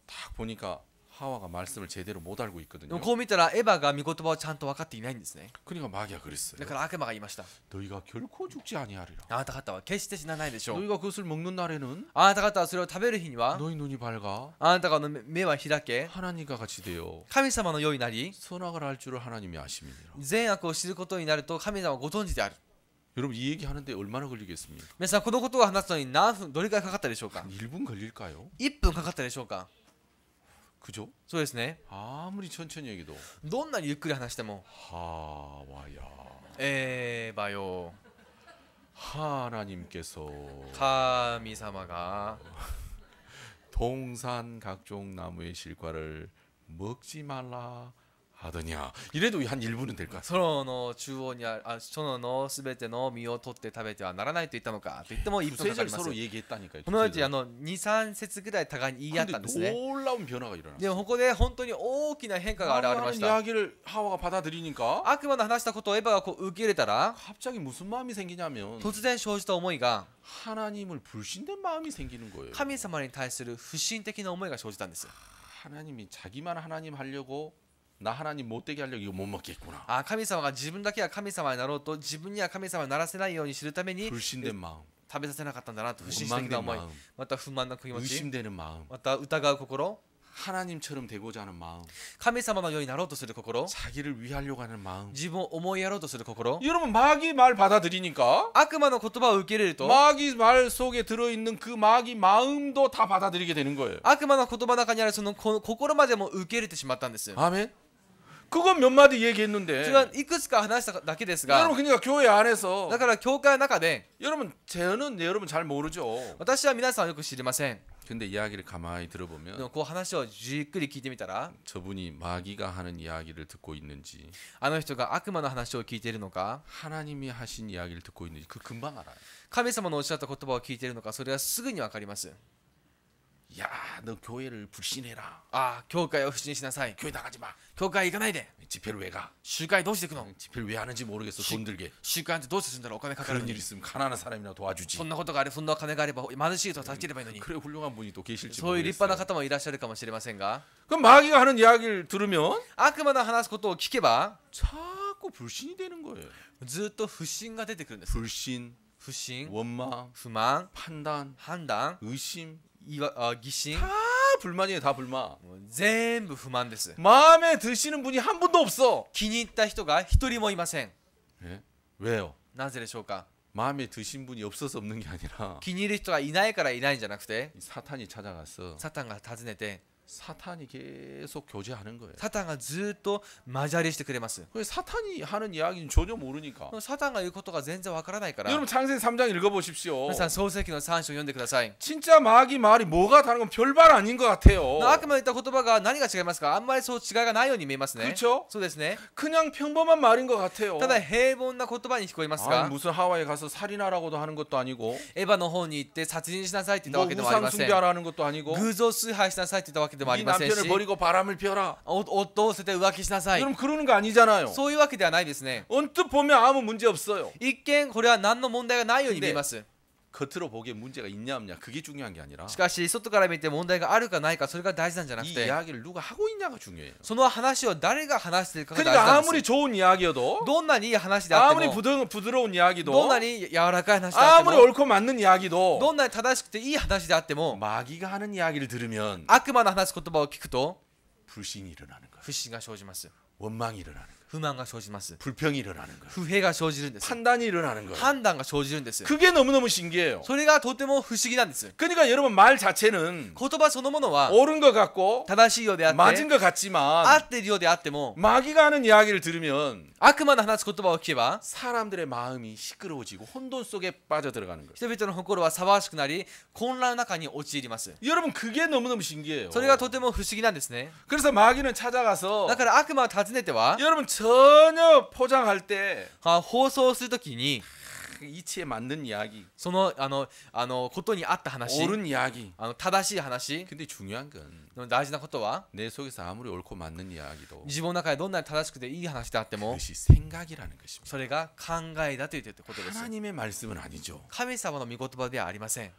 딱 보니까 하와가 말씀을 제대로 못 알고 で 있거든요. もこう見たらエヴァが御言葉をちゃんと分かっていないんですね。 그러니까 마귀가 그랬어요. だから悪魔が言いました。 너희가 결코 죽지 아니하리라. あなた方は決して死なないでしょう。 너희가 그것을 먹는 날에는 あなた方はそれを食べる日には 너희 눈이 밝아 あなた方の目は開け、 하나님과 같이 되어 神様のようになり、 선악을 알 줄을 하나님이 아심이니라. 善悪を知ることになると神様はご存知である。 여러분 이 얘기 하는데 얼마나 걸리겠습니까? 皆さんこのことを話すのに何分どれくらいかかったでしょうか。 한 1분 걸릴까요? 1分かかったでしょうか。 그죠? そうですね。 아무리 천천히 얘기도 どんなにゆっくり話しても 하와야 ばよ、 하나님께서 神様が 동산 각종 나무의 실과를 먹지 말라 하더냐. 이래도 한 1분은 될 것 같아요. 園の中央にある園のすべての実を取って食べてはならないと言ったのかと言っても1分かか 두세 절 ります。 서로 얘기했다니까요. このう 두세 ち 절. 2、3節ぐらい互いに言い合ったんです 근데 ね。 놀라운 변화가 일어났어요. でもここで本当に大きな変化が現れま 하나님 した。 이야기를 하와가 받아들이니까 悪魔の話したことをエヴァがこう受け入れたら、 갑자기 무슨 마음이 생기냐면 突然生じた思いが 하나님을 불신된 마음이 생기는 거예요. 神様に対する不信的な思いが生じたんです。 하나님이 자기만 하나님 하려고 나 하나님 못되게 하려고 이거 못 먹겠구나. あ、神様が自分だけは神様になろうと自分には神様にならせないようにするために 불신된 마음, 食べさせなかったんだなと不信的な 원망된 思い、 마음, また不満な気持ち、 의심되는 마음, また疑う心、 하나님처럼 되고자 하는 마음, 神様のようになろうとする心、 자기를 위하려고 하는 마음. 自分を思いやろうとする心、 여러분 마귀 말 받아들이니까 悪魔の言葉を受け入れると 마귀 말 속에 들어있는 그 마귀 마음도 다 받아들이게 되는 거예요. 悪魔の言葉の中にあるその心までも受け入れてしまったんです。 아멘. 그건 몇 마디 それは 얘기했는데 いくつか話しただけですが、 여러분 그러니까 교회 안에서 だから教会の中で 여러분 저는 여러분 잘 모르죠. 私は皆さんはよく知りません。 근데 이야기를 가만히 で 들어보면 もこう話をじっくり聞いてみたら、 저분이 마귀가 하는 이야기를 듣고 있는지 あの人が悪魔の話を聞いているのか、 하나님이 하신 이야기를 듣고 있는지 그 금방 알아요. 神様のおっしゃった言葉を聞いているのか、それはすぐに分かります。 야, 너 교회를 불신해라. ああ、教会を不信しなさい。 교회 나가지 마. 教会行かないで。 집회를 왜 가? 集会どうして行くの？ 집회를 왜 하는지 모르겠어. 돈 들게. 集会なんてどうしてするんだろう、お金かかる 그런 の 일 に。 있으면 가난한 사람이나 도와주지. そんなことがあれ、そんな金があれば貧しい人を助ければいいのに。 그래 훌륭한 분이 또 계실지 そういう立派な 모르겠어요. 方もいらっしゃるかもしれませんが、 그럼 마귀가 하는 이야기를 들으면 悪魔の話すことを聞けば、 자꾸 불신이 되는 거예요. ずっと不信が出てくるんです。 불신, 不信、 원망, 不満、 판단, 判断、 의심 疑心、 다 불만이에요. 다 불만. もう全部不満です。 마음에 드시는 분이 한 분도 없어. 気に入った人が一人もいません。 예? 왜요? なぜでしょうか。 마음에 드신 분이 없어서 없는 게 아니라 気に入る人がいないからいないんじゃなくて、 사탄이 찾아가서 サタンが訪ねて、 사탄이 계속 교제하는 거예요. サタンがずっと交わりしてくれます。 그 사탄이 하는 이야기는 전혀 모르니까. サタンが言うことが全然わからないから。 여러분 창세기 3장 읽어보십시오. 皆さん創世記の3章読んでください。 진짜 마귀 말이 뭐가 다른 건 별말 아닌 것 같아요. 悪魔の言った言葉が何が違いますか？あんまりそう違いがないように見えますね。 그렇죠? そうですね。 그냥 평범한 말인 것 같아요. ただ平凡な言葉に聞こえます 아, が、 무슨 하와이에 가서 살인하라고도 하는 것도 아니고 エヴァの方に行って殺人しなさいって言った 뭐 わけでもあり 우상 ません。 숭배하라는 것도 아니고 偶像崇拝しなさいって言ったわけでもあ 네 りませんし、 남편을 버리고 바람을 피워라. 夫を捨てて浮気しなさい。 여러분 그러는 거 아니잖아요. そういうわけではないですね。 언뜻 보면 아무 문제 없어요. 一見これは何の問題がないように見えます。 겉으로 보기에 문제가 있냐 없냐 그게 중요한 게 아니라 しかし外から見て問題があるかないかそれが大事なんじゃなく 이 て、 이야기를 누가 하고 있냐가 중요해요. その話を誰が話しているかが大事 그러니까 なんです。 아무리 좋은 이야기여도 どんなにいい話であって 아무리 も、 부드러운 どん 이야기도 なに柔らかい話であって 아무리 も、 옳고 맞는 이야기도 どんなに正しくていい話であっても、 마귀가 하는 이야기를 들으면 悪魔の話す言葉を聞くと 불신이 일어나는 거예요. 不信が生じます。 원망이 일어나는 거예요. 不満が生じます。 불평이 일어나는 거예요. 不平が生じるんです。 판단이 일어나는 거예요. 判断が生じるんです。 그게 너무너무 신기해요. それがとても不思議なんです。 그러니까 여러분 말 자체는 言葉そのものは 옳은 것 같고 正しいようであって 맞은 것 合 같지만 っているようであっても 마귀가 하는 이야기를 들으면 悪魔の話す言葉を聞けば 사람들의 마음이 시끄러워지고 혼돈 속에 빠져들어가는 거예요. 人々の心は騒がしくなり混乱の中に陥ります。 여러분 그게 너무너무 신기해요. それがとても不思議なんですね。 그래서 마귀는 찾아가서 だから悪魔を訪ねては 여러분 전혀 포장할 때 放送するときに 이치에 맞는 이야기, そのことに合った話 옳은 이야기. 正しい話 근데 중요한 건 내 大事なことは 속에서 아무리 옳고 맞는 이야기도 自分の中でどんなに正しくていい話であっても 그것이 생각이라는 것입니다. それが考えだということです。 하나님의 말씀은 아니죠. 神様の御言葉ではありません。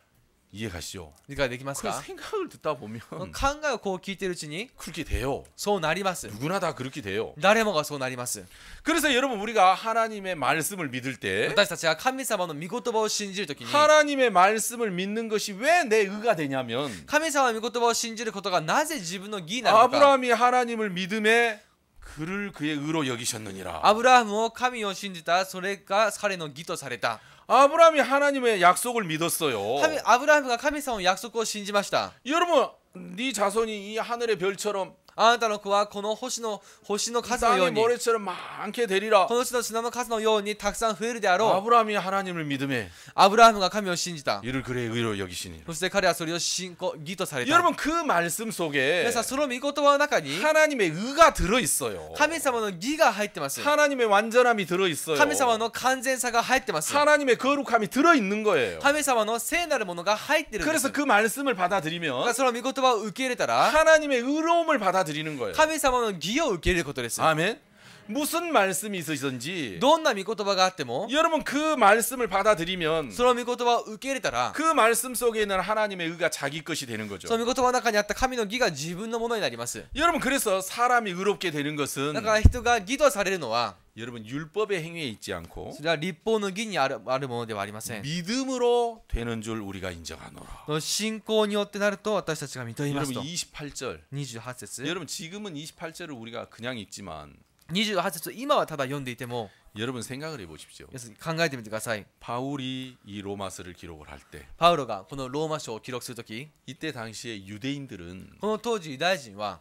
이해가시죠? 理解できます 그 か？ 생각을 듣다 보면 考えをこう聞いているうちに 그렇게 돼요. そうなります。 누구나 다 그렇게 돼요. 誰もがそうなります。 그래서 여러분 우리가 하나님의 말씀을 믿을 때 私たちが神様の御言葉を信じるときに 하나님의 말씀을 믿는 것이 왜 내 의가 되냐면 神様の御言葉を信じることがなぜ自分の義になるのか。 아브라함이 하나님을 믿음에 그를 그의 의로 여기셨느니라. アブラハムを神を信じた、それが彼の義とされた。 아브라함이 하나님의 약속을 믿었어요. アブラハムが神様の約束を信じました。 여러분, 네 자손이 이 하늘의 별처럼 あなたの子はこの星の数のよう 땅의 に、 모래처럼 많게 되리라. この地の砂の数のようにたくさん増えるであろう。 아브라함이 하나님을 믿음에 アブラハムが神を信じた。 이를 그의 의로 여기시니. そして彼はそれを義とされた。 여러분 그 말씀 속에 皆さん、その御言葉の中に 하나님의 의가 들어 있어요. 神様の義が入ってます。 하나님의 완전함이 들어 있어요. 神様の完全さが入ってます。 하나님의 거룩함이 들어 있는 거예요. 神様の聖なるものが入ってるんです。 그래서 그 말씀을 받아들이면 その御言葉を受け入れたら 하나님의 의로움을 받아들이는 거예요. 神様の義を受け入れることです。 아멘. 무슨 말씀이 있으시든지 どんな御言葉があっても 여러분 그 말씀을 받아들이면 その御言葉を受け入れたら 그 말씀 속에 있는 하나님의 의가 자기 것이 되는 거죠. その御言葉の中にあった神の義が自分のものになります。 여러분 그래서 사람이 의롭게 되는 것은 だから人が義とされるのは 여러분 율법의 행위에 있지 않고 それは立法の義にあるものではありません。 믿음으로 되는 줄 우리가 인정하노라. その信仰によってなると私たちが認めますと。 여러분 28절 28節 여러분 지금은 28절을 우리가 그냥 읽지만 28節今はただ読んでいても 여러분 생각을 해보십시오. 皆さん考えてみてください。 바울이 이 로마서를 기록을 할 때 パウロがこのローマ書を記録するとき、 이때 당시에 유대인들은 この当時ユダヤ人は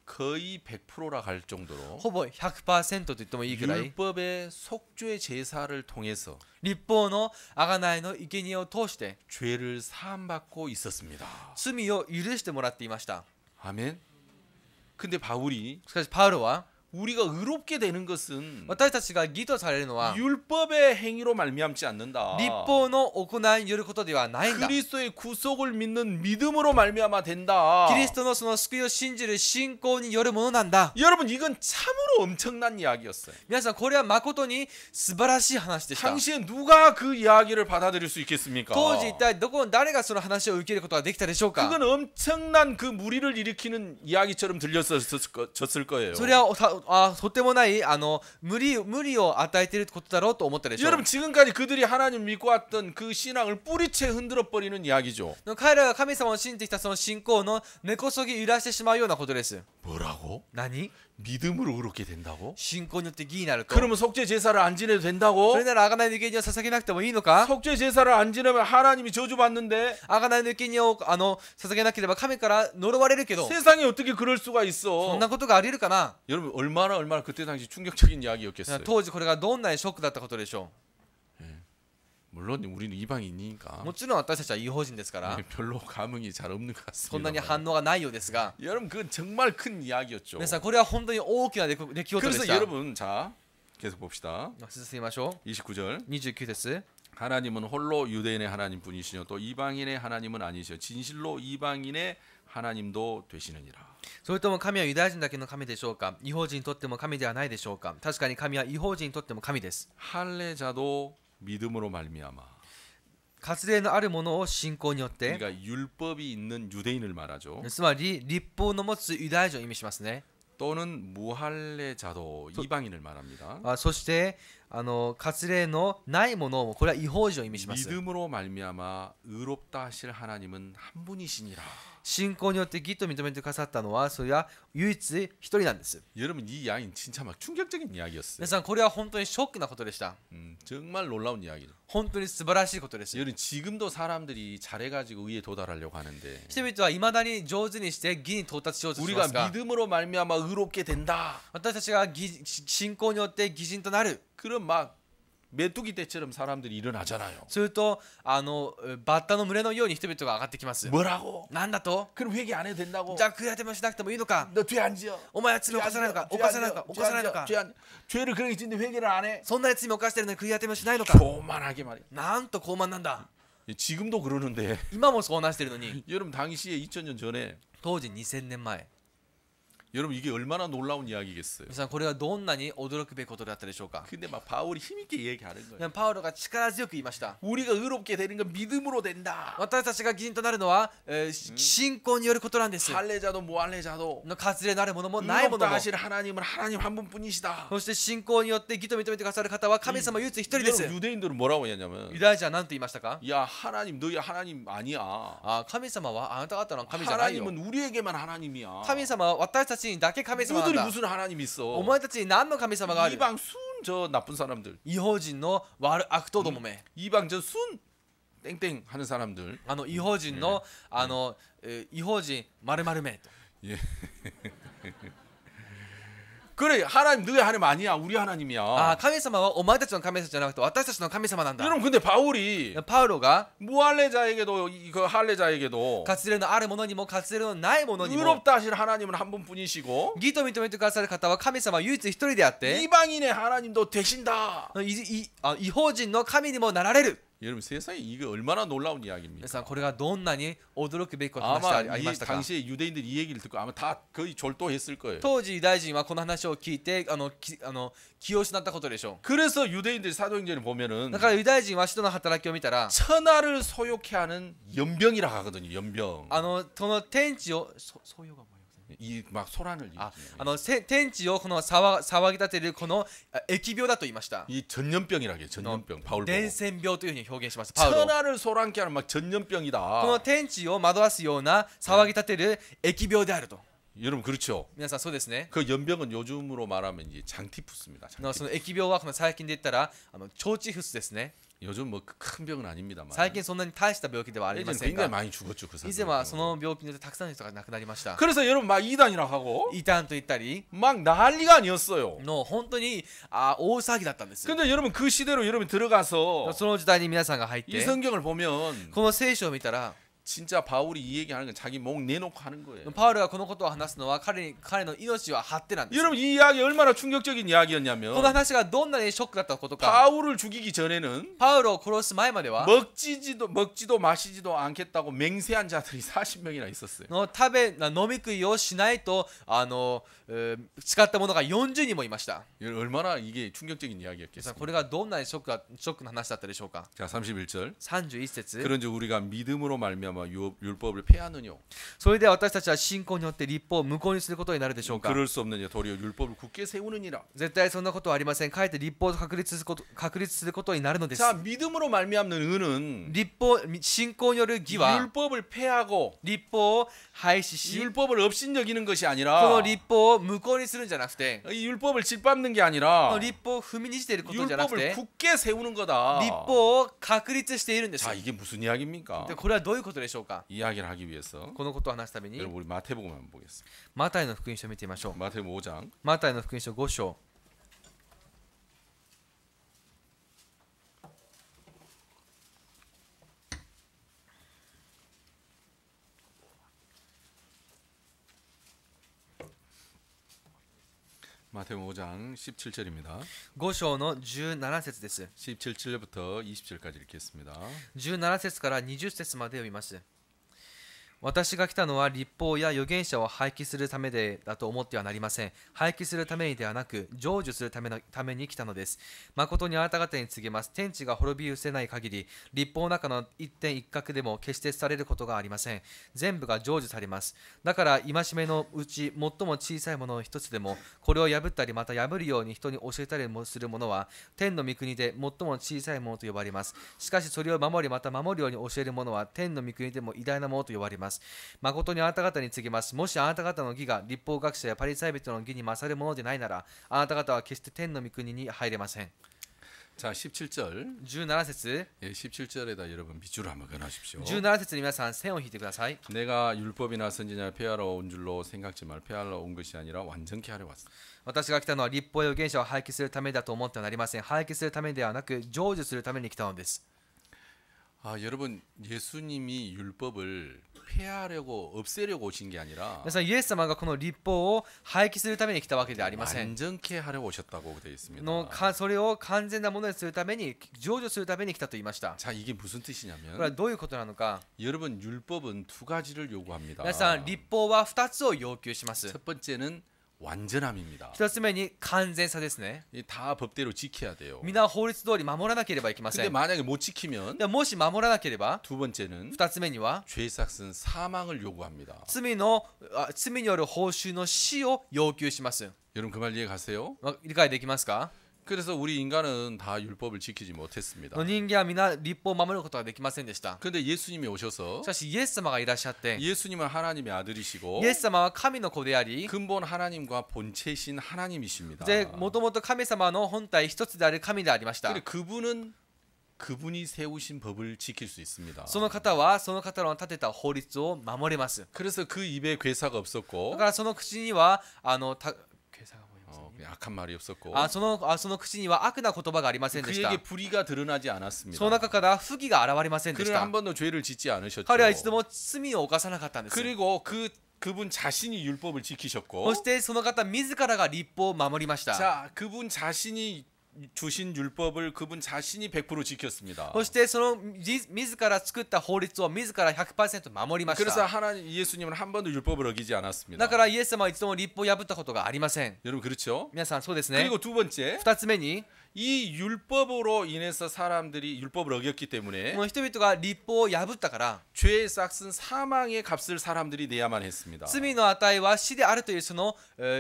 거의 100%라 할 정도로 ほぼ 100% と言ってもいいくらい 율법의 속죄 제사를 통해서 立法の贖いの生贄を通して 죄를 사함받고 있었습니다. 罪を許してもらっていました。 아멘. 근데 바울이 しかしパウロは 우리가 의롭게 되는 것은 私たちが義とされるのは 율법의 행위로 말미암지 않는다. 立法の行いによることではないんだ。 그리스도의 구속을 믿는 믿음으로 말미암아 된다. キリストのその救いを信じる信仰によるものなんだ。 여러분 이건 참으로 엄청난 이야기였어요. 皆さん、これは誠に素晴らしい話でした。 당시에 누가 그 이야기를 받아들일 수 있겠습니까? 当時一体誰がその話を受けることができたでしょうか。 그건 엄청난 그 무리를 일으키는 이야기처럼 들렸을 거예요. それはとてもない無理を与えていることだろうと思ったでしょう。 여러분 지금까지 그들이 하나님 믿고 왔던 그 신앙을 뿌리채 흔들어 버리는 이야기죠. 彼らが神様を信じてきたその信仰の根こそぎ揺らしてしまうようなことです。 뭐라고? 何？ 믿음으로 의롭게 된다고? 信仰によって義になると。 그러면 속죄 제사를 안 지내도 된다고? それなら贖いの生贄を捧げなくてもいいのか？ 속죄 제사를 안 지내면 하나님이 저주받는데 贖いの生贄を捧げなければ神から呪われるけど、 세상에 어떻게 그럴 수가 そ 있어? んなことがあり得るかな？ 여러분 얼마나 그때 당시 충격적인 이야기였겠어요. 当時これがどんなにショックだったことでしょ 물론 우리는 이방인이니까 う。もちろん私たちは違法人ですから 별로 감흥이 잘 없는 것 そんなに 같습니다. 反応がないようですが、 여러분 그건 정말 큰 이야기였죠. 皆さんこれは本当に大きな出来事で 그래서 した。 여러분 자 계속 봅시다. 進みましょ 29절 う。29節 하나님은 홀로 유대인의 하나님뿐이시뇨 또 이방인의 하나님은 아니시오 진실로 이방인의 하나님도 되시느니라. それとも神はユダヤ人だけの神でしょうか。違法人にとっても神ではないでしょうか。確かに神は違法人にとっても神です。 할례자도 믿음으로 말미암아. 割礼のあるものを信仰によって、 그러니까 율법이 있는 유대인을 말하죠. つまり立法の持つユダヤ人を意味しますね。 또는 무할례자도 이방인을 말합니다. そして割礼のないものもこれは違法人を意味します。 믿음으로 말미암아 의롭다 하실 하나님은 한 분이시니라. 信仰によって義と認めてくださったのはそれは唯一一人なんです。 여러분 이 이야기는 진짜 막 충격적인 이야기였어요. 皆さんこれは本当にショックなことでした。 정말 놀라운 이야기죠. 本当に素晴らしいことです。 여러분 지금도 사람들이 잘해가지고 의에 도달하려고 하는데 人々は未だに上手にして義に到達しようとしま 우리가 すが、 믿음으로 말미암아 의롭게 된다. 私たちが信仰によって義人となる。 그런 막 메뚜기 떼처럼 사람들이 일어나잖아요. するとバッタの群れのように人々が上がってきます。 뭐라고? なんだと？ 그럼 회개 안 해도 된다고? じゃあ悔い改めをしなくてもいいのか？ 너 죄 안 지어? お前は罪を犯さないのか？犯さないのか？犯さないのか？ 죄를 그렇게 짓는데 회개를 안 해? そんなに罪を犯してるのに悔い改めをしないのか？ 교만하게 말이야. なんと傲慢なんだ。 지금도 그러는데 今もそうなしてるのに。 여러분 당시에 2000년 전에 当時2000年前。 여러분 이게 얼마나 놀라운 이야기겠어요. 皆さんこれはどんなに驚くべきことだったでしょうか。 근데 막 바울이 힘있게 얘기하는 거예요. パウロが力強く言いました。 우리가 의롭게 되는 건 믿음으로 된다. 私たちが義人となるのは、信仰によることなんです。 할례자도 무할례자도 割礼のあるものもないもの 의롭다 も。 하실 하나님은 하나님 한 분뿐이시다. そして信仰によって義と認めてくださる方は神様唯一一人です。 여러분, 유대인들은 뭐라고 했냐면 ユダヤ人は何と言いましたか？ 야 하나님 너희 하나님 아니야. 神様はあなた方の神じゃないよ。 하나님은 우리에게만 하나님이야. 神様は私たちにだけ神様なん 너희들이 だ。 무슨 하나님 있어? お前たちに何の神様がある？ 이방 순 저 나쁜 사람들. 異邦人の悪党どもめ。 이방 저 순 땡땡 하는 사람들. 異邦人の異邦人〇〇めと。 예. 그래 하나님 너희 하나님 아니야 우리 하나님이야. 神様はお前たちの神様じゃなくて私たちの神様なんだ。 여러분 근데 바울이 パウロが 무할례자에게도 그 할례자에게도 割礼のあるものにも割礼のないものにも 의롭다 하실 하나님은 한 분뿐이시고 義と認めてくださる方は神様唯一一人であって 이방인의 하나님도 되신다. 異邦人の神にもなられる。 여러분 세상에 이게 얼마나 놀라운 皆 이야기입니까? さんこれがどんなに驚くべきことの話 아마 でありましたか。 당시에 유대인들이 이 얘기를 듣고 아마 다 거의 졸도했을 거예요. 当時ユダヤ人はこの話を聞いて気を失ったことでしょ 그래서 유대인들이 사도행전을 う。 보면은 だからユダヤ人は使徒の働きを見たら 천하를 소욕해하는 연병이라 하거든요. 연병. この天地をそういうが 이 막 소란을 天地をこの騒ぎ立てるこの疫病だと言いました。 이 전염병이라고 해요. 전염병. 바울 보고. 伝染病というふうに表現します。パウロ。 천하를 소란케 하는 막 전염병이다. この天地を惑わすような騒ぎ立てる疫病であると。 여러분 그렇죠. 皆さんそうですね。 그 연병은 요즘으로 말하면 이제 장티푸스입니다. その疫病はこの最近で言ったら腸チフスですね。 요즘 뭐 큰 병은 아닙니다만. 最近そんなに大した病気ではありま 예전에 せん 굉장히 が、 많이 죽었죠 그 以 사람. 前はその病気によってたくさんの人が亡くなりました。 그래서 여러분 막 이단이라 하고 異端と言ったり 막 난리가 아니었어요. の本当に大騒ぎだったんです。 근데 여러분 그 시대로 여러분 들어가서 その時代に皆さんが入っ 이 て 성경을 보면 この聖書を見たら 진짜 바울이 이 얘기하는 건 자기 목 내놓고 하는 거예요. パウロがこのことを話すのは彼の命を張ってなんです。 여러분 이 이야기 얼마나 충격적인 この 이야기였냐면 話がどんなにショックだったことか。 바울을 죽이기 전에는 パウロを殺す前までは 먹지도 마시지도 않겠다고 맹세한 자들이 40명이나 있었어요. 飲み食いをしないと誓った者が40人もいました。 얼마나 이게 충격적인 こ 이야기였겠습니까? れがどんなにショックな話だったでしょうか。 자 31절 31節 그런즉 우리가 믿음으로 말미암아 율법을 폐하느뇨 それで私たちは信仰によって律法を無効にすることになるでしょうか。 그럴 수 없느냐 도리어 율법을 굳게 세우느니라. 絶対そんなことはありません。かえって律法を確立することになるのです。 자 믿음으로 말미암는 의는 信仰による義は 율법을 폐하고 律法を廃止し、 율법을 업신여기는 것이 こ 아니라 の律法を無効にするんじゃなくて、 이 율법을 짓밟는 게 こ 아니라 の律法を踏みにじていることじゃなく 율법을 て、 굳게 세우는 거다. 律法を確立しているんです。 자 이게 무슨 이야기입니까? でこれはどういうことでしょうか。 이야기를 하기 위해서 このことを話すために 여러분 우리 마태복음 한번 보겠습니다. マタイの福音書を見てみましょう。 마태복음 5장 マタイの福音書5章。 마태복음 5장 17절입니다. 5章の17節です。 17절부터 20절까지 읽겠습니다. 17節から20節まで読みます。私が来たのは立法や預言者を廃棄するためでだと思ってはなりません。廃棄するためにではなく、成就するために来たのです。誠にあなた方に告げます。天地が滅び失せない限り、立法の中の一点一角でも決してされることがありません。全部が成就されます。だから、戒めのうち最も小さいものの一つでも、これを破ったり、また破るように人に教えたりもするものは、天の御国で最も小さいものと呼ばれます。しかし、それを守り、また守るように教えるものは、天の御国でも偉大なものと呼ばれます。誠にあなた方に告げます。もしあなた方の義が立法学者やパリサイ人の義に勝るものでないなら、あなた方は決して天の御国に入れません。 자, 17절. 17節 예, 17절에다 여러분 밑줄을 한번 그어놔십시오. 17節に皆さん線を引いてください。 내가 율법이나 선지자를 폐하러 온 줄로 생각지 말 폐하러 온 것이 아니라 완전케 하려 왔다. 私が来たのは立法や預言者を廃棄するためだと思ってはなりません。廃棄するためではなく、成就するために来たのです。 아, 여러분 예수님이 율법을 폐하려고 없애려고 오신 게 아니라 皆さん、イエス様がこの立法を廃棄するために来たわけではありません。 완전케 하려고 오셨다고 되어 있습니다. それを完全なものにするために、成就するために来たと言いました。 자, 이게 무슨 これ 뜻이냐면 はどういうことなのか。 여러분 율법은 두 가지를 요구합니다. 皆さん、立法は2つを要求します。 첫 번째는 완전함입니다. 1つ目に完全さですね。 다 법대로 지켜야 돼요. 皆法律通り守らなければいけませ 근데 ん。 만약에 못 지키면 でもし守らなければ、 두 번째는 2つ目には 죄의 삭은 사망을 요구합니다. 罪による報酬の死を要求します。 여러분 그 말 이해 가세요? 理解できますか？ 그래서 우리 인간은 다 율법을 지키지 못했습니다. 人間は皆立法を守ることができませんでした。 근데 예수님이 오셔서 しかしイエス様がいらっしゃって、 예수님은 하나님의 아들이시고 イエス様は神の子であり、 근본 하나님과 본체신 하나님이십니다. でもともと神様の本体一つである神でありました。 근데 그분이 세우신 법을 지킬 수 있습니다. その方はその方の立てた法律を守れます。 그래서 그 입에 괴사가 だ 없었고 からその口には악한 말이 없었고 その口には悪な言葉がありませんでした。 그에게 불의가 드러나지 않았습니다. その中から不義が現れませんでし 그는 た。 한 번도 죄를 짓지 않으셨죠. 彼は一度も罪を犯さなかったんです。 그리고 그분 자신이 율법을 そ 지키셨고 してその方自らが立法を守りました。 자, 그분 자신이 주신 율법을 그분 자신이 100% 지켰습니다. そしてその自ら作った法律を自ら 100% 守りまし 그래서 た。 하나님 예수님은 한 번도 율법을 어기지 않았습니다. だからイエス様は一度も立法を破ったことがありません。 여러분 그렇죠? 皆さんそうですね。 그리고 두 번째 2つ目に、 이 율법으로 인해서 사람들이 율법을 어겼기 때문에 この人々が立法を破ったから、 죄의 싹은 사망의 값을 사람들이 내야만 했습니다. 罪の値は死であるというその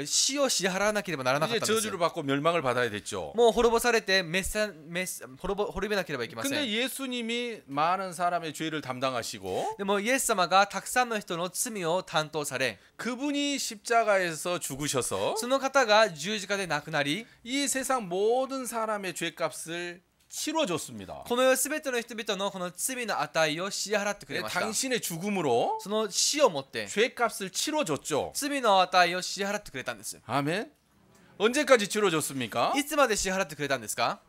死を支払わなければならなかっ 이제 たんです。 저주를 받고 멸망을 받아야 됐죠. もう滅ぼされて滅びなければいけません。 근데 예수님이 많은 사람의 죄를 담당하시고 でもイエス様がたくさんの人の罪を担当され、 그분이 십자가에서 죽으셔서 その方が十字架で亡くなり、 이 세상 모든 사람의 죄값을 치러줬습니다. この世すべての人々のこの罪の値を支払ってくれ 네, ました。 당신의 죽음으로 その死をもって 죄값을 치러줬죠. 罪の値を支払ってくれたんです。 아멘. 언제까지 치러줬습니까? いつまで支払ってくれたんですか？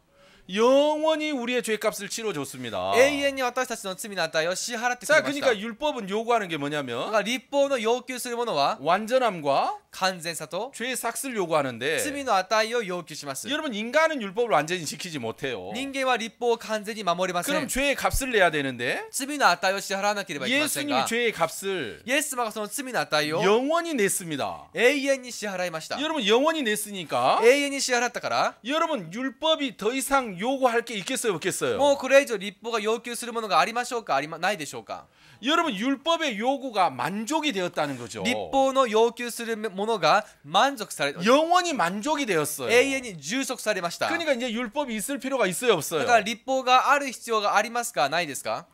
영원히 우리의 죄값을 치러줬습니다. 永遠に私たちの罪の値を支払ってく 자, れました。 그러니까 율법은 요구하는 게 だ 뭐냐면 から立法の要求するものは 완전함과 完全さと 죄의 삭을 요구하는데 罪の値を要求します。 여러분 인간은 율법을 완전히 지키지 못해요. 人間は立法を完全に守れませ 그럼 ん。 죄의 값을 내야 되는데 罪の値を支払わなければいけません 예수님이 が、 죄의 값을 イエス様がその罪の値を 영원히 냈습니다. 永遠に支払いました。 여러분 영원히 냈으니까 永遠に支払ったから、 여러분 율법이 더 이상 요구할 게 있겠어요, 없겠어요? もうこれ以上立法が要求するものがありましょうか、ないでしょうか。 여러분 율법의 요구가 만족이 되었다는 거죠. 立法の要求するものが満足され、 영원히 만족이 되었어요. 永遠に充足されました。 그러니까 이제 율법이 있을 필요가 있어요, だ 없어요? から立法がある必要がありますか、ないですか。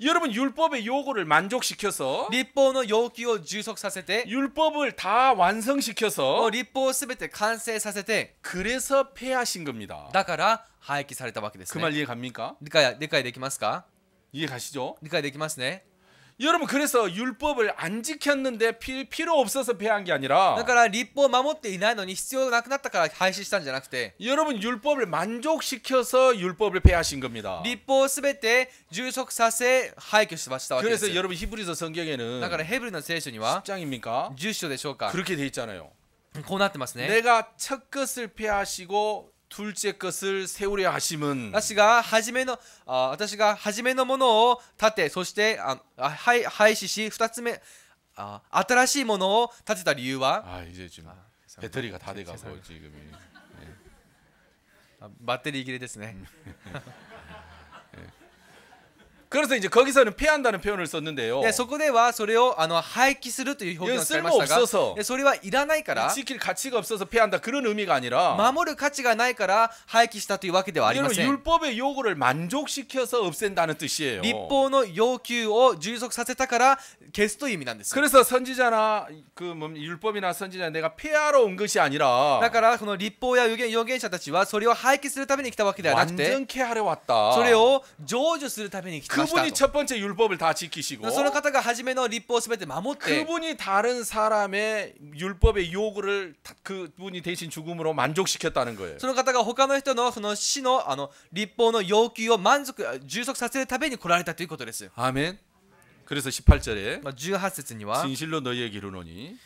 여러분 율법의 요구를 만족시켜서 立法の要求を充足させて、 율법을 다 も 완성시켜서 う立法をすべて完成させて、 그래서 폐하신 겁니다. だから廃棄されたわけです 그 말 ね。 이해 갑니까? 理解できますか？ 이해 가시죠? 理解できますね。 여러분 그래서 율법을 안 지켰는데 필요 없어서 폐한 게 だ 아니라 から立法を守っていないのに必要なくなったから廃止したんじゃなくて、 여러분 율법을 만족시켜서 율법을 폐하신 겁니다. 立法をすべて充足させ廃墟しましたわけです。 그래서 여러분 히브리서 성경에는 だからヘブルの聖書には 10장입니까? 10章でしょうか。 그렇게 돼 있잖아요. こうなってますね。 내가 첫 것을 폐하시고 둘째 것을 세우려 하심은 私が初めのものを立て、そして廃止し、2つ目新しいものを立てた理由は 아 이제 지금 배터리가 다 돼가고 지금 예. バッテリー切れですね。 그래서 이제 거기서는 폐한다는 표현을 썼는데요. でそこではそれを廃棄するという表現を使いましたが、 쓸모없어서 でそれはいらないから、 지킬 가치가 없어서 폐한다 그런 의미가 아니라 守る価値がないから廃棄したというわけではありま 여러분 せん。 율법의 요구를 만족시켜서 없앤다는 뜻이에요. 立法の要求を充足させたから消すという意味なんです。 그래서 선지자나 율법이나 선지자 내가 폐하러 온 것이 아니라 だからこの立法や預言者たちはそれを廃棄するために来たわけではなくて、 완전케 하려 왔다. それを成就するために来ました 그분이 と。 첫 번째 율법을 다 지키시고 その方が初めの立法をすべて守って、 그분이 다른 사람의 율법의 요구를 그분이 대신 죽음으로 만족시켰다는 거예요. その方が他の人のその死の立法の要求を充足させるために来られたということです。 아멘. 그래서 18절에 18節には 진실로 너희에게 이르노니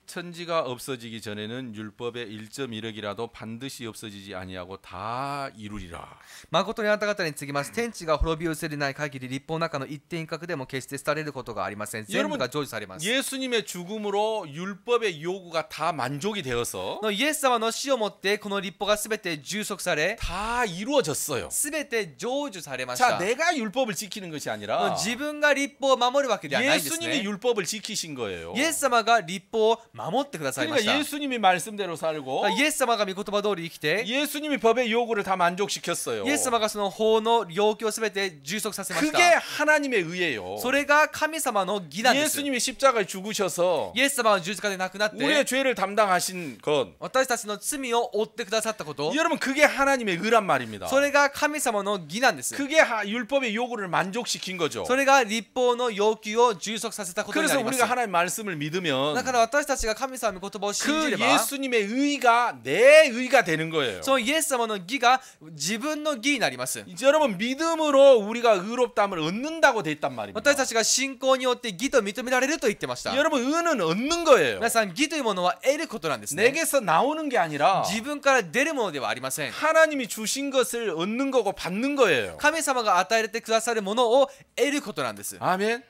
천지가 없어지기 전에는 율법의 1.1억이라도 반드시 없어지지 아니하고 다 이루리라. 誠にあなた方に告げます。天地が滅び失せない限り立法の中の一点一角でも決して廃れることがありません。全部が成就されます。 예수님의 죽음으로 율법의 요구가 다 만족이 되어서 のイエス様の死をもってこの立法がすべて充足され、 다 이루어졌어요. すべて成就されまし 자, た。 내가 율법을 지키는 것이 아니라 自分が立法を守るわけではないんです 예수님이 ね。 율법을 지키신 거예요. イエス様が立法を守ってくださいまし 그러니까 た。 예수님이 말씀대로 살고 イエス様が御言葉通り生きて、 예수님이 법의 요구를 다 만족시켰어요. イエス様がその法の要求をすべて充足させまし 그게 た。 하나님의 의예요. それが神様の義なんです。 예수님이 십자가에 죽으셔서 イエス様は十字架で亡くなっ 우리의 て、 죄를 담당하신 것 私たちの罪を負ってくださったこと、 여러분 그게 하나님의 의란 말입니다. それが神様の義なんです。 그게 율법의 요구를 만족시킨 거죠. それが立法の要求を充足させたことにな 그래서 ります。 우리가 하나님 말씀을 믿으면 だから私たちが神様の御言葉を信じ 그 れば、 예수님의 의가 내 의가 되는 거예요. そのイエス様の義が自分の義になります。 여러분 믿음으로 우리가 의롭다함을 얻는다고 돼 있단 말입니다. 私たちが信仰によって義と認められると言ってました。 여러분 의는 얻는 거예요. 皆さん、義というものは得ることなんですね。 내게서 나오는 게 아니라 自分から出るものではありません。 하나님이 주신 것을 얻는 거고 받는 거예요. 神様が与えてくださるものを得ることなんです。 아멘.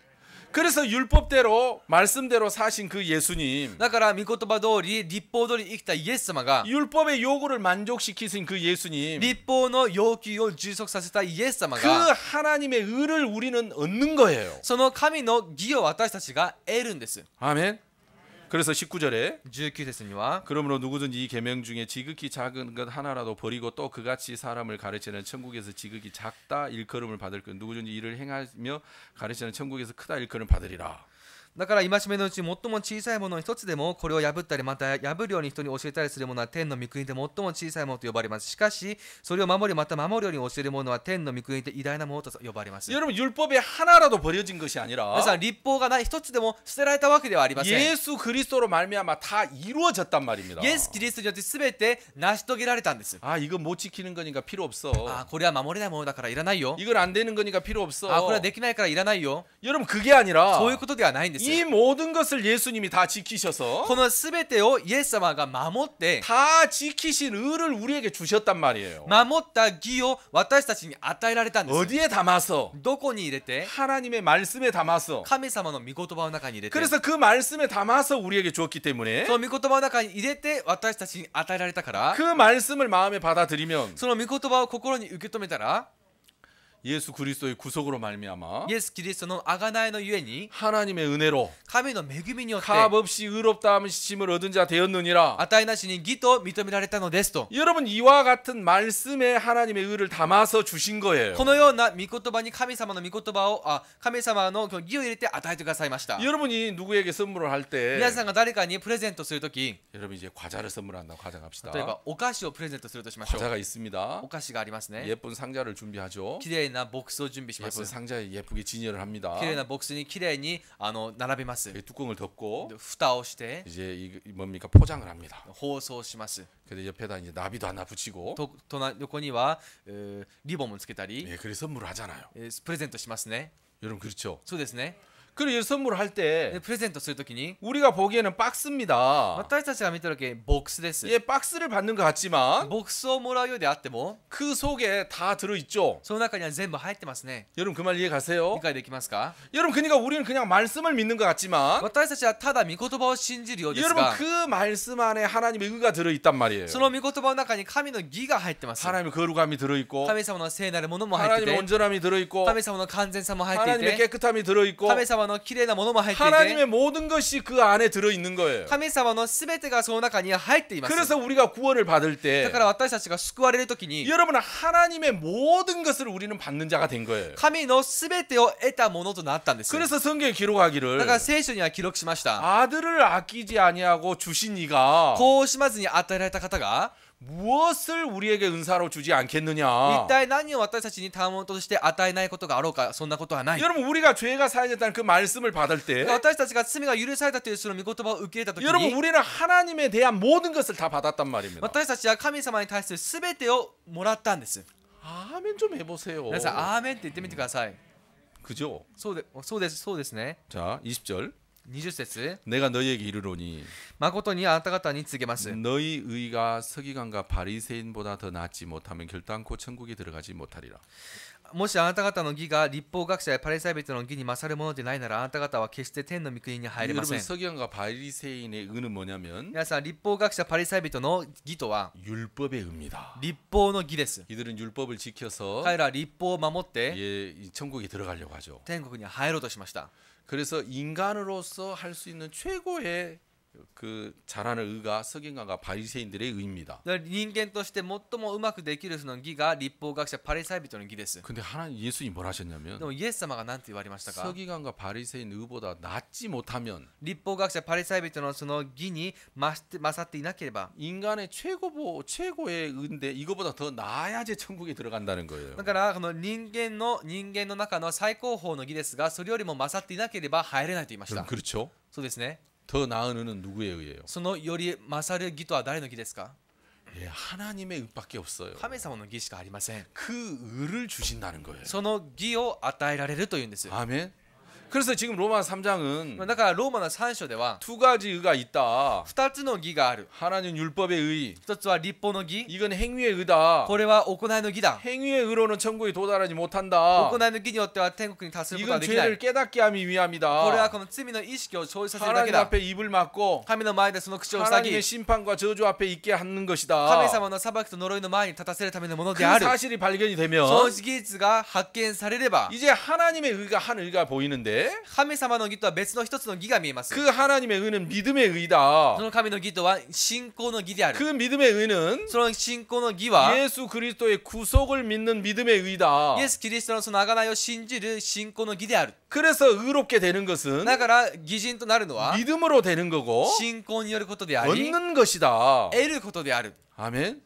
그래서 율법대로 말씀대로 사신 그 예수님, だから御言葉通り、立法通り生きたイエス様が、 율법의 요구를 만족시키신 그 예수님, 立法の要求を充足させたイエス様 그 が、 하나님의 의를 우리는 얻는 거예요. その神の義を私たちが得るんです。 아멘. 그래서 19절에 19節には、 그러므로 누구든지 이 계명 중에 지극히 작은 것 하나라도 버리고 또 그같이 사람을 가르치는 천국에서 지극히 작다 일컬음을 받을 것 누구든지 이를 행하며 가르치는 천국에서 크다 일컬음을 받으리라. だから戒めのうち最も小さいものの一つでもこれを破ったりまた破るように人に教えたりするものは天の御国で最も小さいものと呼ばれます。しかしそれを守りまた守るように教えるものは天の御国で偉大なものと呼ばれます。 여러분 율법에 하나라도 버려진 것이 아니라 皆さん、立法がない一つでも捨てられたわけではありません。 예수 그리스도로 말미암아 다 이루어졌단 말입니다. イエス・キリストによって全て成し遂げられたんです。 아 이거 못 지키는 거니까 필요 없어. これは守れないものだからいらないよ。 이건 안 되는 거니까 필요 없어. これはできないからいらないよ。 여러분 그게 아니라 そういうことではないんです。 이 모든 것을 예수님이 다 지키셔서 この全てをイエス様が守って、 다 지키신 의를 우리에게 주셨단 말이에요. 守った義を私たちに与えられたんです。 어디에 담아서 どこに入れて？ 하나님의 말씀에 담아서 神様の御言葉の中に入れて、 그래서 그 말씀에 담아서 우리에게 주었기 때문에 その御言葉の中に入れて私たちに与えられたから、 그 말씀을 마음에 받아들이면 その御言葉を心に受け止めたら、 예수 그리스도의 구속으로 말미암아 イエス・キリストの贖いのゆえに 하나님의 은혜로 神の恵みによって 값 없이 의롭다함을 얻은 자 되었느니라. 値なしに義と認められたのですと。 여러분 이와 같은 말씀에 하나님의 의를 담아서 주신 거예요. このような御言葉に神様の御言葉を神様の義を入れて与えてくださいました。 여러분이 누구에게 선물을 할 때 皆さんが誰かにプレゼントするとき、 여러분 이제 과자를 선물한다. 과자 갑시다. 例えばお菓子をプレゼントするとしましょう。 과자가 있습니다. お菓子がありますね。 예쁜 상자를 준비하죠. 綺麗なボックスを準備します。 예쁜 상자에 예쁘게 진열을 합니다. 綺麗なボックスに綺麗に並べます。 뚜껑을 덮고 で蓋をして 이제 이 뭡니까 포장을 합니다. 包装します。 그래서 옆에다 이제 나비도 하나 붙이고 横にはリボンもつけたり、 예, 그래서 선물을 하잖아요. プレゼントしますね。 여러분 그렇죠. そうですね。 그리고 이 선물할 で 때 プレゼントするときに 우리가 보기에는 박스입니다. 私たちが見てる時ボックスです 예, 박스를 받는 것 같지만 ボックスをもらうようであっても 그 속에 다 들어있죠. その中には全部入ってますね 여러분 그 말 이해 가세요? 理解できますか 여러분 그러니까 우리는 그냥 말씀을 믿는 것 같지만 私たちはただ御言葉を信じるようです 여러분 が 그 말씀 안에 하나님의 의가 들어있단 말이에요. その御言葉の中に神の義が入ってます 하나님의 거룩함이 들어있고 神様の聖なるものも入って 하나님의 て 온전함이 들어있고 神様の完全さも入ってい 하나님의 て 깨끗함이 들어있고 神様の綺麗なものも入っていて 하나님의 모든 것이 그 안에 들어있는 거예요. 神様の全てがその中に入っています 그래서 우리가 구원을 받을 だ 때 から私たちが救われる時に 여러분은 하나님의 모든 것을 우리는 받는 자가 된 거예요. 神の全てを得たものとなったんです 그래서 성경에 だ 기록하기를 から聖書には記録しました 아들을 아끼지 아니하고 주신 이가 こうしまずに与えられた方が 무엇을 우리에게 은사로 주지 않겠느냐. 一体何を私たちに賜物として与えないことがあろうかそんなことはない 여러분 우리가 죄가 사해졌다는 그 말씀을 받을 때 私たちが罪が許されたというその御言葉を受け入れた時 여러분 に 우리는 하나님에 대한 모든 것을 다 받았단 말입니다. 私たちは神様に対する全てをもらったんです 아멘 좀 해보세요. 皆さんアーメンって言ってみてください 그죠? そうですね 자 20절 20節 내가 너희에게 이르노니 誠にあなた方に告げます 너희 의가 서기관과 바리새인보다 더 낫지 못하면 결단코 천국에 들어가지 못하리라. もしあなた方の義が立法学者やパリサイ人の義に勝るものでないならあなた方は決して天の御国に入れませ 여러분 ん 서기관과 바리새인의 의는 뭐냐면 皆さん立法学者パリサイ人の義とは 율법의 의입니다. 立法の義です 이들은 율법을 지켜서 彼らは立法を守って 예, 이 천국에 들어가려고 하죠. 天国に入ろうとしました 그래서 인간으로서 할 수 있는 최고의 그 잘하는 의가 서기관과 바리새인들의 의입니다. だから人間として最もうまくできるその義が立法学者パリサイ人の義です 근데 하나님 예수님 뭘 で 하셨냐면 もイエス様が何て言われましたか 서기관과 바리새인 의보다 낫지 못하면 立法学者パリサイ人のその義に勝っていなければ 인간의 최고의 의인데 이거보다 더 나아야지 천국에 들어간다는 거예요. だからこの人間の中の最高峰の義ですがそれよりも勝っていなければ入れないと言いまし 그럼 た 그렇죠? そうですね 더 나은 의는 누구의 의예요? そのより勝る義とは誰の義ですか 예, 하나님의 의밖에 없어요. 神様の義しかありません 그 의를 주신다는 거예요. その義を与えられるというんです 아멘. 그래서 지금 로마 3장은 だからローマの3章では 두 가지 의가 있다. 2つの義がある 하나는 율법의 의. 1つは立法の義 이건 행위의 의다. これは行いの義だ 행위의 의로는 천국에 도달하지 行 못한다. いの義によっては天国に達することは 이건 できない 죄를 깨닫게 함이 これ 위함이다. はこの罪の意識を生じさせるだけ 하나님 だ 앞에 입을 막고 神の前でその口を塞ぎ 하나님의 심판과 저주 앞에 있게 하는 神 것이다. 様の裁きと呪いの前に立たせるためのもの 그 である 사실이 발견이 そ 되면 の事実が発見されれば 이제 하나님의 의가 한 의가 보이는데 神様の義とは別の一つの義が見えます 그 하나님의 의는 믿음의 의다. その神の義とは信仰の義である 그 믿음의 의는 その信仰の義は 예수 그리스도의 구속을 믿는 믿음의 의다. イエス・キリストのその贖いを信じる信仰の義である 그래서 의롭게 되는 것은 だから義人となるのは 믿음으로 되는 거고 信仰によることであり 얻는 것이다. 得ることである 아멘.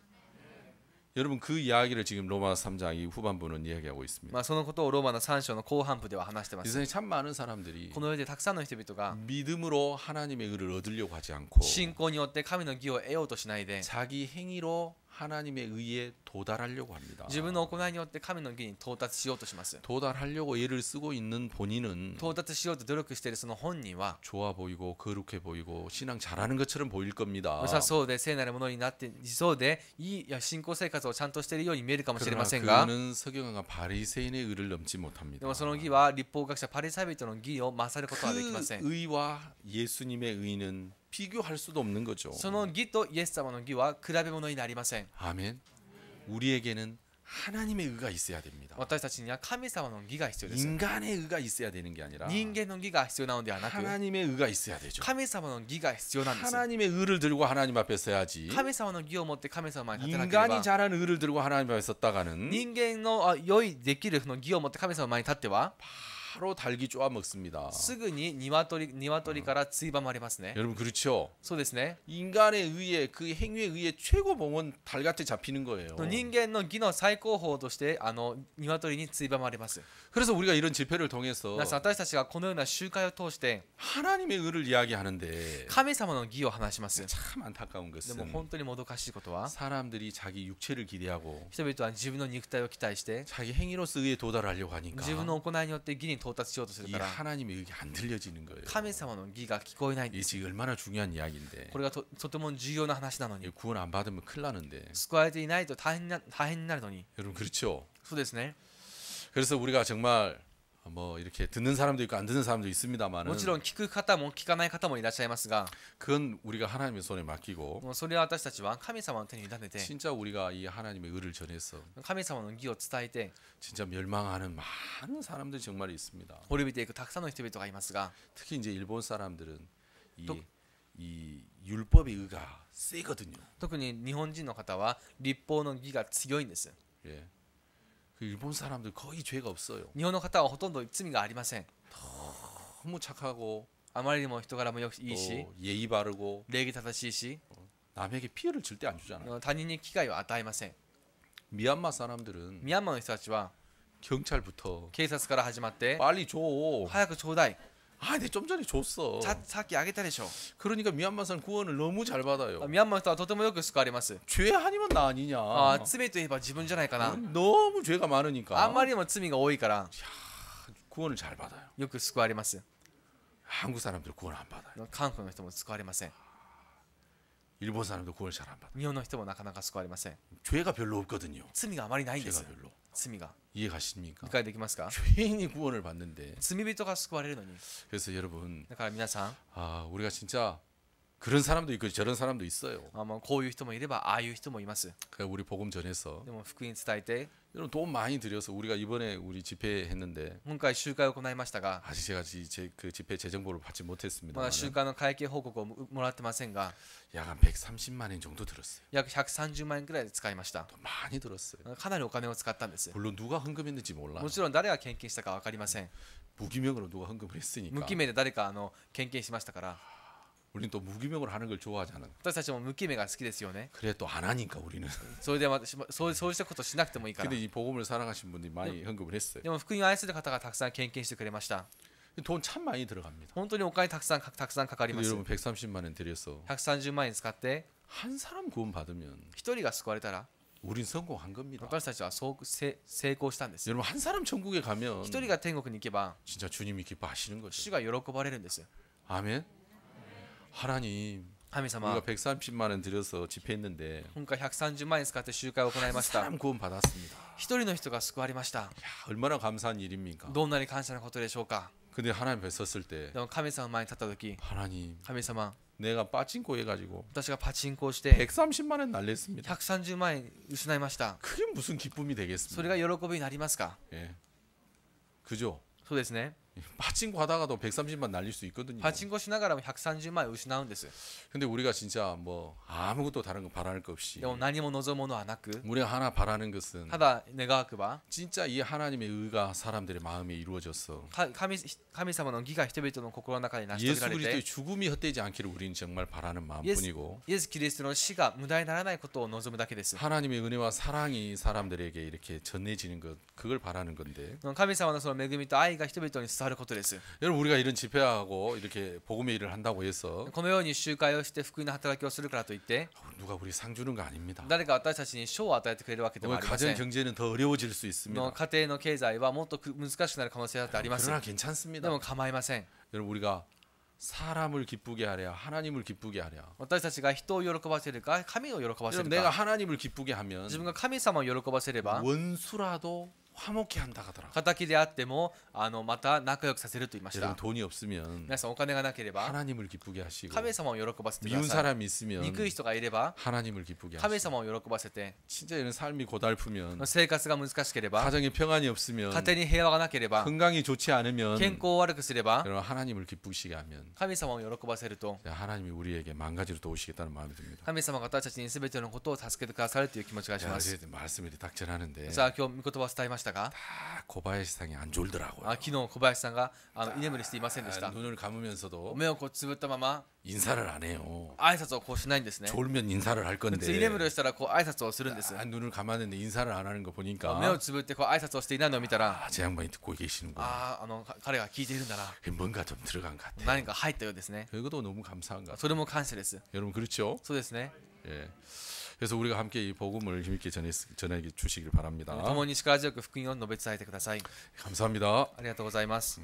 여러분 그 이야기를 지금 로마 3장 이 후반부는 이야기하고 있습니다. まあそのことをローマの3章の後半部では話してま 이 す 세상에 참 많은 사람들이 この世でたくさんの人々が 믿음으로 하나님의 의를 얻으려고 하지 않고 信仰によって神の義を得ようとしないで 자기 행위로 하나님의 의에 도달하려고 합니다. 自分の行いによって神の義に到達しようとします 도달하려고 애를 쓰고 있는 본인은 到達しようと努力しているその本人は 좋아 보이고 거룩해 보이고 신앙 잘하는 것처럼 보일 겁니다. 良さそうで聖なるものになっていそうでいい信仰生活をちゃんとしているように見えるかもしれ 그러나 ませんが 그는 서기관과 바리새인의 의를 넘지 で 못합니다. もその義は立法学者パリサイ人の義を勝ることはできませ 그 ん 의와 예수님의 의는 비교할 수도 없는 거죠. その義とイエス様の義は比べ物になりません 아멘. 우리에게는 하나님의 의가 있어야 됩니다. 私たちには神様の義が必要です 인간의 의가 있어야 되는 게 아니라 人間の義が必要なのではなく 하나님의 의가 있어야 되죠. 神様の義が必要なんです 하나님의 의를 들고 하나님 앞에 서야지. 神様の義を持って神様に立てなけれ 인간이 ば 잘하는 의를 들고 하나님 앞에 섰다가는 人間の良いできるその義を持って神様の前に立っては 바로 달기 쪼아 먹습니다. すぐに鶏からついばまれますね 여러분 그렇죠? そうですね 인간의 의에 그 행위의 의에 최고봉은 달같이 잡히는 거예요. 人間の義の最高峰として鶏についばまれます 그래서 우리가 이런 집회를 통해서 皆さん私たちがこのような集会を通して 하나님의 의를 이야기하는데 神様の義を話します 참 안타까운 で 것은 も本当にもどかしいことは 사람들이 자기 육체를 기대하고 人々は自分の肉体を期待して 자기 행위로서 의에 도달하려고 하니까 自分の行いによって義に到達しようとする 이 から 하나님의 의가 안 들려지는 거예요. 神様の義が聞こえないんで 이게 す。 지금 얼마나 중요한 이야기인데 これがとても重要な話なのに 구원 안 받으면 큰일 나는데 救われていないと大変になるのに。 여러분 그렇죠? そうですね。 그래서 우리가 정말 뭐 이렇게 듣는 사람도 있고 안 듣는 사람도 も 있습니다만은 ちろん聞く方も聞かない方もいらっしゃいますが、 그건 우리가 하나님의 손에 맡기고 もうそれは私たちは神様の手に委ねて 진짜 우리가 이 하나님의 의를 전해서 神様の義を伝えて 진짜 멸망하는 많은 사람들이 정말 있습니다. 滅びていくたくさんの人々がいますが、 특히 이제 일본 사람들은 이, 또- 이 율법의 의가 세거든요. 特に日本人の方は立法の義が強いんです。 예. 그 일본 사람들 거의 죄가 없어요. 日本の方はほとんど罪がありません。 너무 착하고 あまりにも人柄もよくいいし、 또 예의 바르고 礼儀正しいし、 남에게 피해를 절대 안 주잖아요. 他人に危害を与えません。 미얀마 사람들은 ミャンマーの人たちは 경찰부터 警察から始まって 빨리 줘. 早くちょうだい、 아, 근데 좀 전에 줬어. さっきあげたでしょ。 그러니까 미얀마 사람 구원을 너무 잘 받아요. ミャンマーの人はとてもよく救われます。 죄 아니면 나 아니냐. 罪といえば自分じゃないかな。 너무 죄가 あ 많으니까 んまりにも罪が多いから 구원을 잘 받아요. よく救われます。 한국 사람들 구원 안 받아요. 韓国の人も救われません。 일본 사람도 구원 잘 안 받아요. 日本の人もなかなか救われません。 죄가 별로 없거든요. 罪があまりないんで 죄가 す。 별로. 罪が 이해 가십니까? 理解できますか？ 죄인이 구원을 받는데 罪人が救われるのに。 그래서 여러분 だから皆さん、 아 우리가 진짜 그런 사람도 있고 저런 사람도 있어요. もうこういう人もいればああいう人もいます。 그러니까 우리 복음 전해서 でも福音伝えて、 여러분 돈 많이 들여서 우리가 이번에 우리 집회 했는데 今回集会を行いましたが、 아직 제가 그 집회 재정보를 받지 ま 못했습니다. だ集会の会計報告をもらってませんが、 약 한 130만 원 정도 들었어요. 約130万円くらいで使いました。 돈 많이 들었어요. かなりお金を使ったんです。 물론 누가 헌금했는지 몰라. もちろん誰が献金したか分かりません。 무기명으로 누가 헌금을 했으니까. 無記名で誰か献金しましたから。 우리는 또 무기명으로 하는 걸 좋아하잖아. 私たちも無記名が好きですよね。 그래 또 안 하니까 우리는. それでそうしたことしなくてもいいから。 근데 이 복음을 사랑하신 분들이 많이 헌금을 했어요. でも福音を愛する方がたくさん献金してくれました。 돈 참 많이 들어갑니다. 本当にお金たくさんかかりま 근데 す。 여러분 130만 원 들여서 130万円使って 한 사람 구원 받으면 一人が救われたら 우린 성공한 겁니다. 私たちは成功したんです。 여러분 한 사람 천국에 가면 一人が天国に行けば 진짜 주님이 기뻐하시는 거죠. 主が喜ばれるんです。 아멘. 하나님 神様 우리가 130만 원 들여서 집회했는데 今回130万円使って集会を行い 한 ました。 사람 구원 받았습니다. 一人の人が救われました。 야, 얼마나 감사한 일입니까? どんなに感謝のことでしょうか。 근데 하나님 앞에 섰을 때 でも神様の前に立った時、 하나님 神様、 내가 빠진코 해가지고 私がパチンコをして 130만 원 날렸습니다. 130万円失いました。 그게 무슨 기쁨이 それ 되겠습니까? が喜びになりますか？ 예. 그죠? そうですね。 빠진코 하다가도 130만 날릴 수 있거든요. パチンコしながらも130万円失うんです。 근데 우리가 진짜 뭐 아무것도 다른 거 바랄 것 없이 でも何も望むものはなく、 우리가 하나 바라는 것은 ただ願わくば 진짜 이 하나님의 의가 사람들의 마음에 이루어져서 神様の義が人々の心の中で成し遂 예수 げられ 그리스도의 て、 죽음이 헛되지 않기를 우리는 정말 바라는 마음뿐이고 イエス・キリストの死が無駄にならないことを望むだけです。 하나님의 은혜와 사랑이 사람들에게 이렇게 전해지는 것 그걸 바라는 건데 神様のその恵みと愛が人々に伝わることです。 여러분 우리가 이런 집회하고 이렇게 복음의 일을 한다고 해서 このように集会をして福音の働きをするからといって、 누가 우리 상 주는 거 아닙니다. 誰か私たちに賞を与えてくれるわけでもあ 오늘 りませ 가정 ん。 경제는 더 어려워질 수 있습니다. 家庭の経済はもっと難しくなる可能性だってあります。 그러나 で 괜찮습니다. も構いません。 여러분 우리가 사람을 기쁘게 하랴 하나님을 기쁘게 하랴 私たちが人を喜ばせるか神を喜ばせ 여러분 る 내가 か、 하나님을 기쁘게 하면 自分が神様を喜ばせれば 원수라도 화목해 한다 하더라. 敵であってもまた仲良くさせると言いまし 여러분 た。 돈이 없으면 皆さんお金がなければ 하나님을 기쁘게 하시고 神様を喜ばせてく 미운 ださい。 사람이 있으면 憎い人がいれば 하나님을 기쁘게 神 하시고 様を喜ばせて、 진짜 이런 삶이 고달프면 生活が難しければ、 가정에 평안이 없으면 家庭に平和がなければ、 건강이 좋지 않으면 健康を悪くすれば、 여러분 하나님을 기쁘시게 하면 神様を喜ばせると 하나님이 우리에게 만가지로 도우시겠다는 마음이 듭니다. 神様が私たちに全てのことを助けてくださるという気持ちがし 자, ます。 이제 말씀을 딱 전하는데 さあ今日御言葉を伝えましたが、 다 고바야시상이 안 졸더라고요. 昨日小林さんが居眠りしていませんでし 아, た。 눈을 감으면서도 目をこうつぶったまま 인사를 안 해요. 挨拶をこうしないんですね。 졸면 인사를 할 普 건데 通居眠りをしたらこう挨拶をするんです。 아, 눈을 감았는데 인사를 안 하는 거 目を 보니까 つぶってこう挨拶をしていないのを見たら、 아, 제 양반이 듣고 계시는구나. 彼が聞いているんだな、 뭔가 좀 들어간 것 같아요. 何か入ったようですね。 그것도 너무 감사한 것 같아요. それも感謝です。 여러분 그렇죠? そうですね。 예. 그래서 우리가 함께 이 복음을 힘있게 전해 주시길 바랍니다. 共に力強く福音を述べ伝えてください。 감사합니다. ありがとうございます。